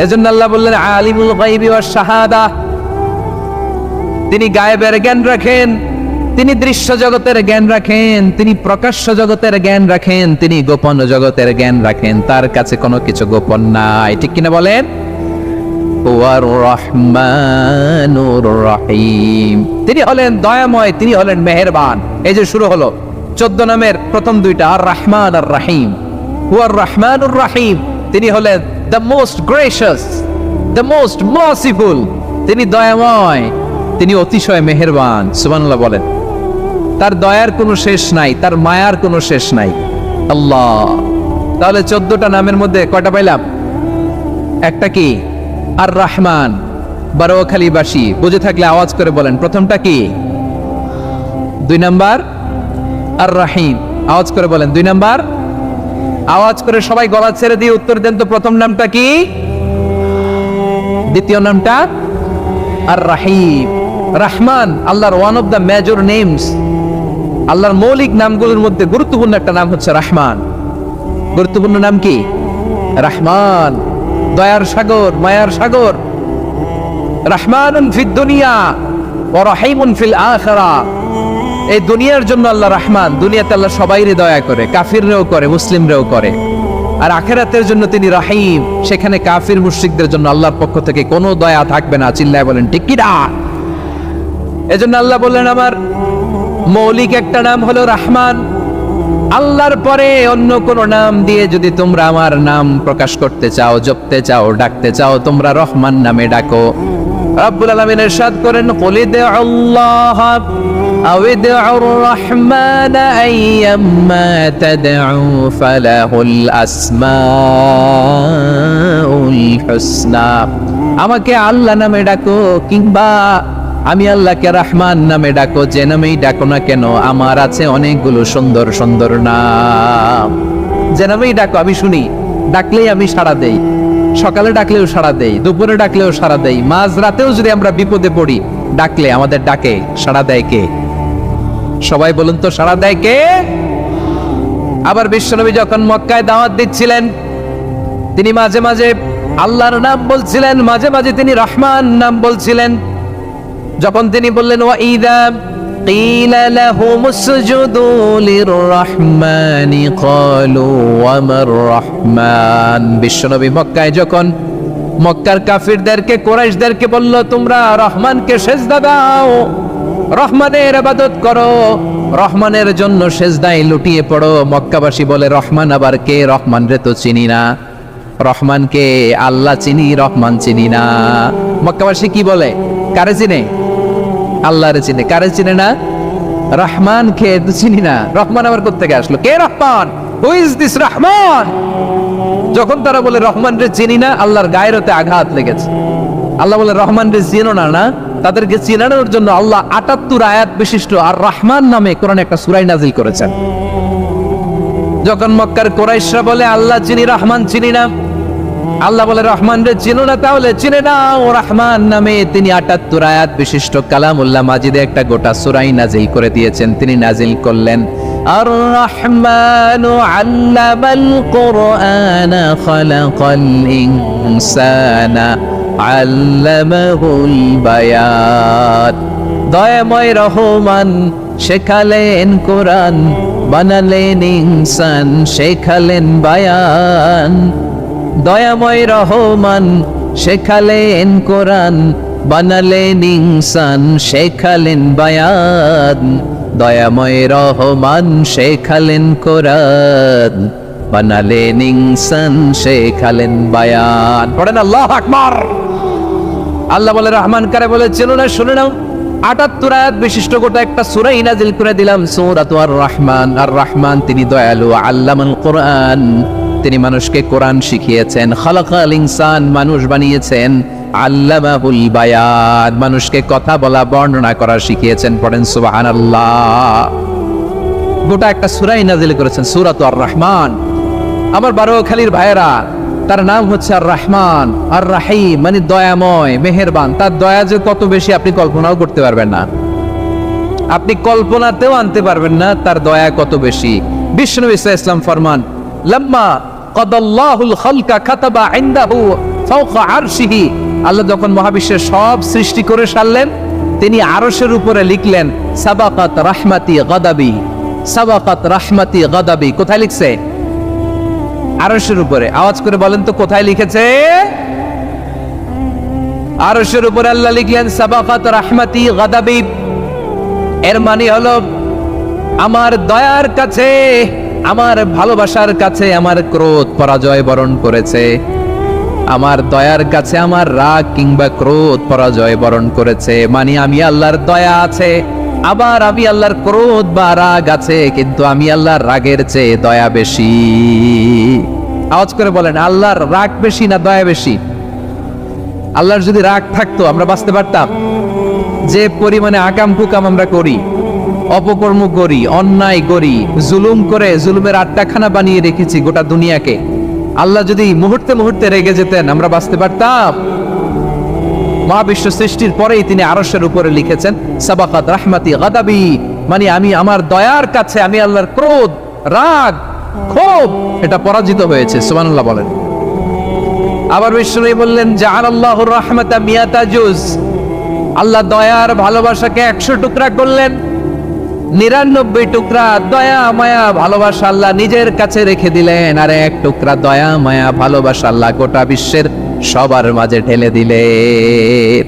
এজন্য আল্লাহ বললেন আলিমুল গায়বি ওয়াশ শাহাদা, তিনি গায়েবের জ্ঞান রাখেন, তিনি দৃশ্য জগতের জ্ঞান রাখেন, তিনি প্রকাশ্য জগতের জ্ঞান রাখেন, তিনি গোপন জগতের জ্ঞান রাখেন। তার কাছে কোনো কিছু গোপন নাই, ঠিক কিনা বলেন? ওয়ার রহমানুর রহিম, তিনি হলেন দয়াময়, তিনি হলেন মেহেরবান। এই যে শুরু হলো 14 নামের প্রথম দুইটা, আর রহমান আর রাহিম। ওয়ার রহমানুর রাহিম, তিনি হলেন the most gracious, the most merciful, তিনি দয়াময়, তিনি অতিশয় মেহেরবান। সুবহানাল্লাহ বলেন। তার দয়ার কোনো শেষ নাই, তার মায়ার কোনো শেষ নাই। আল্লাহ, তাহলে 14টা নামের মধ্যে কয়টা পাইলাম? একটা কি? আর রহমান। বারোয়াখালীবাসী বুঝে থাকলে আওয়াজ করে বলেন, প্রথমটা কি? 2 নাম্বার আর রাহিম। আওয়াজ করে বলেন 2 নাম্বার। আওয়াজ করে সবাই গলা ছেড়ে দিয়ে উত্তর দেন তো, প্রথম নামটা কি? দ্বিতীয় নামটা? আর রাহিম। রহমান আল্লাহর one of the major names, আল্লাহর মৌলিক নামগুলোর মধ্যে গুরুত্বপূর্ণ একটা নাম হচ্ছে রহমান। গুরুত্বপূর্ণ নাম কি? রহমান, দয়ার সাগর, মায়ার সাগর। রহমানুন ফিদ দুনিয়া ওয়া রাহিমুন ফিল আখিরাহ। এই দুনিয়ার জন্য আল্লাহ রহমান, দুনিয়াতে আল্লাহ সবাইরে দয়া করে, কাফিররেও করে, মুসলিমরেও করে। আর আখিরাতের জন্য তিনি রাহিম, সেখানে কাফির মুশরিকদের জন্য আল্লাহর পক্ষ থেকে কোনো দয়া থাকবে না। চিল্লায় বলেন ঠিক কি না? এজন্য আল্লাহ বললেন আমার মৌলিক একটা নাম হলো রহমান। আল্লাহর পরে অন্য কোন নাম দিয়ে যদি তোমরা আমার নাম প্রকাশ করতে চাও, জপতে চাও, ডাকতে চাও, তোমরা রহমান নামে ডাকো। রব্বুল আলামিন ইরশাদ করেন, কুলিদুল্লাহ আও ইদউর রহমান আইয়াম্মা তাদউ ফালাহুল আসমাউল হুসনা। আমাকে আল্লাহ নামে ডাকো, কিংবা আমি আল্লাহকে রহমান নামে ডাকো, যে নামেই ডাকো না কেন আমার আছে অনেকগুলো সুন্দর সুন্দর নাম। যে নামেই ডাকো আমি শুনি, ডাকলেই আমি সাড়া দেই। সকালে ডাকলেও সাড়া দেই, দুপুরে ডাকলেও সাড়া দেই, মাঝ রাতেও যদি আমরা বিপদে পড়ি, ডাকলে আমাদের ডাকে সাড়া দেয় কে? সবাই বলুন তো, সাড়া দেয় কে? আবার বিশ্বনবী যখন মক্কায় দাওয়াত দিচ্ছিলেন, তিনি মাঝে মাঝে আল্লাহর নাম বলছিলেন, মাঝে মাঝে তিনি রহমান নাম বলছিলেন। যখন তিনি বললেন ওয়াইদা কিলা লাহুমুসজুদু লিররহমানি ক্বালু ওয়ামার রহমান। বিশ্বনবী মক্কায় যখন মক্কার কাফিরদেরকে, কুরাইশদেরকে বলল তোমরা রহমানকে সেজদা দাও, রহমানের ইবাদত করো, রহমানের জন্য সেজদায় লুটিয়ে পড়ো, মক্কাবাসী বলে রহমান আবার কে? রহমান রে তো চিনি না। রহমানকে আল্লাহ চিনি, রহমান চিনি না। মক্কাবাসী কি বলে? কারে চিনে? আল্লাহরে চিনে। কারে চিনে না? রহমান কে তো চিনি না। রহমান আবার কোত্থেকে আসলো? কে রহমান? Who is this Rahman? যখন তারা বলে রহমান রে চিনি না, আল্লাহর গায়ের হতে আঘাত লেগেছে। আল্লাহ বলে রহমান রে চিনো না? না, তাদেরকে চিনানোর জন্য আল্লাহ ৭৮ আয়াত বিশিষ্ট আর রহমান নামে কোরআনে একটা সূরা নাযিল করেছেন। যখন মক্কার কুরাইশরা বলে আল্লাহ চিনি, রহমান চিনি না, আল্লাহ বলে রহমান রে চিনো না, তাহলে চিনে নাও রহমান নামে তিনি ৭৮ আয়াত বিশিষ্ট কালামুল্লাহ মাজিদে একটা গোটা সূরা নাযিল করে দিয়েছেন। তিনি নাযিল করলেন, আর রহমানু আল্লামাল কুরআনা খালাকাল ইনসানা আল্লামাহুল বায়ান। দয়াময় রহমান শেখালেন কোরআন, বানালেন ইনসান, শেখালেন বায়ান। দয়াময় রহমান শেখালেন কোরআন, বানালেন ইনসান, শেখালেন বায়ান। দয়াময় রহমান শেখালেন কোরআন, বানালেন ইনসান, শেখালেন বায়ান। পড়েন আল্লাহু আকবার। আল্লাহ বলে রহমান কারে বলে চেনো না? শুনে নাও, ৭৮ আয়াত বিশিষ্ট গোটা একটা সূরা নাযিল করে দিলাম, সূরাতু আর রহমান। আর রহমান তিনি দয়ালু, আল্লামাল কোরআন, তিনি মানুষকে কোরআন শিখিয়েছেন। খালাকাল ইনসান, মানুষ বানিয়েছেন। আল্লামাহুল বায়ান, মানুষকে কথা বলা, বর্ণনা করা শিখিয়েছেন। পড়েন সুবহানাল্লাহ। গোটা একটা সূরা নাযিল করেছেন, সূরাতু আর রহমান। আমার বারোখালীর ভাইয়েরা, তার নাম হচ্ছে আর রহমান আর রাহিম, মানে দয়াময়, মেহেরবান। তার দয়া যে কত বেশি আপনি কল্পনাও করতে পারবেন না, আপনি কল্পনাতেও আনতে পারবেন না তার দয়া কত বেশি। বিশ্বনবী সাল্লাল্লাহু আলাইহি ওয়াসাল্লাম ফরমান, লাম্মা কাদাল্লাহুল খালকা কাতাবা ইনদাহু ফাওকা আরশিহি, আল্লাহ যখন মহাবিশ্বের সব সৃষ্টি করে সারলেন, তিনি আরশের উপরে লিখলেন সাবাকাত রাহমাতি গাদাবি, সাবাকাত রাহমাতি গাদাবি। কোথায় লিখছে? আরশের উপরে। আওয়াজ করে বলেন তো কোথায় লিখেছে? আরশের উপরে আল্লাহ লিখলেন সাবাকাত রাহমাতি গাদাবি। এর মানে হলো আমার দয়ার কাছে, আমার ভালোবাসার কাছে আমার ক্রোধ পরাজয় বরণ করেছে, আমার দয়ার কাছে আমার রাগ কিংবা ক্রোধ পরাজয় বরণ করেছে। মানে আমি আল্লাহর দয়া আছে, আবার আমি আল্লাহর ক্রোধ বা রাগ আছে, কিন্তু আমি আল্লাহর রাগের চেয়ে দয়া বেশি। আওয়াজ করে বলেন আল্লাহর রাগ বেশি না দয়া বেশি? আল্লাহর যদি রাগ থাকতো আমরা বাঁচতে পারতাম? যে পরিমাণে আকাম কুকাম আমরা করি, অপকর্ম করি, অন্যায় করি, জুলুম করে জুলুমের আটটাখানা বানিয়ে রেখেছি গোটা দুনিয়াকে, আল্লাহ যদি মুহূর্তে মুহূর্তে রেগে যেতেন আমরা বাঁচতে পারতাম? মহাবিশ্ব সৃষ্টির পরেই তিনি আরশের উপরে লিখেছেন সাবাকাত রাহমাতি গাদাবি, মানে আমি আমার দয়ার কাছে আমি আল্লাহর ক্রোধ, রাগ, ক্ষোভ এটা পরাজিত হয়েছে। সুবহানাল্লাহ বলেন। আবার বিষ্ণু বললেন জাআলাল্লাহুর রাহমাতা মিয়াতা জুজ, আল্লাহ দয়ার ভালোবাসাকে 100 টুকরা করলেন, 99 টুকরা দয়া মায়া ভালোবাসা আল্লাহ নিজের কাছে রেখে দিলেন, আর 1 টুকরা দয়া মায়া ভালোবাসা আল্লাহ গোটা বিশ্বের সবার মাঝে ঢেলে দিলেন।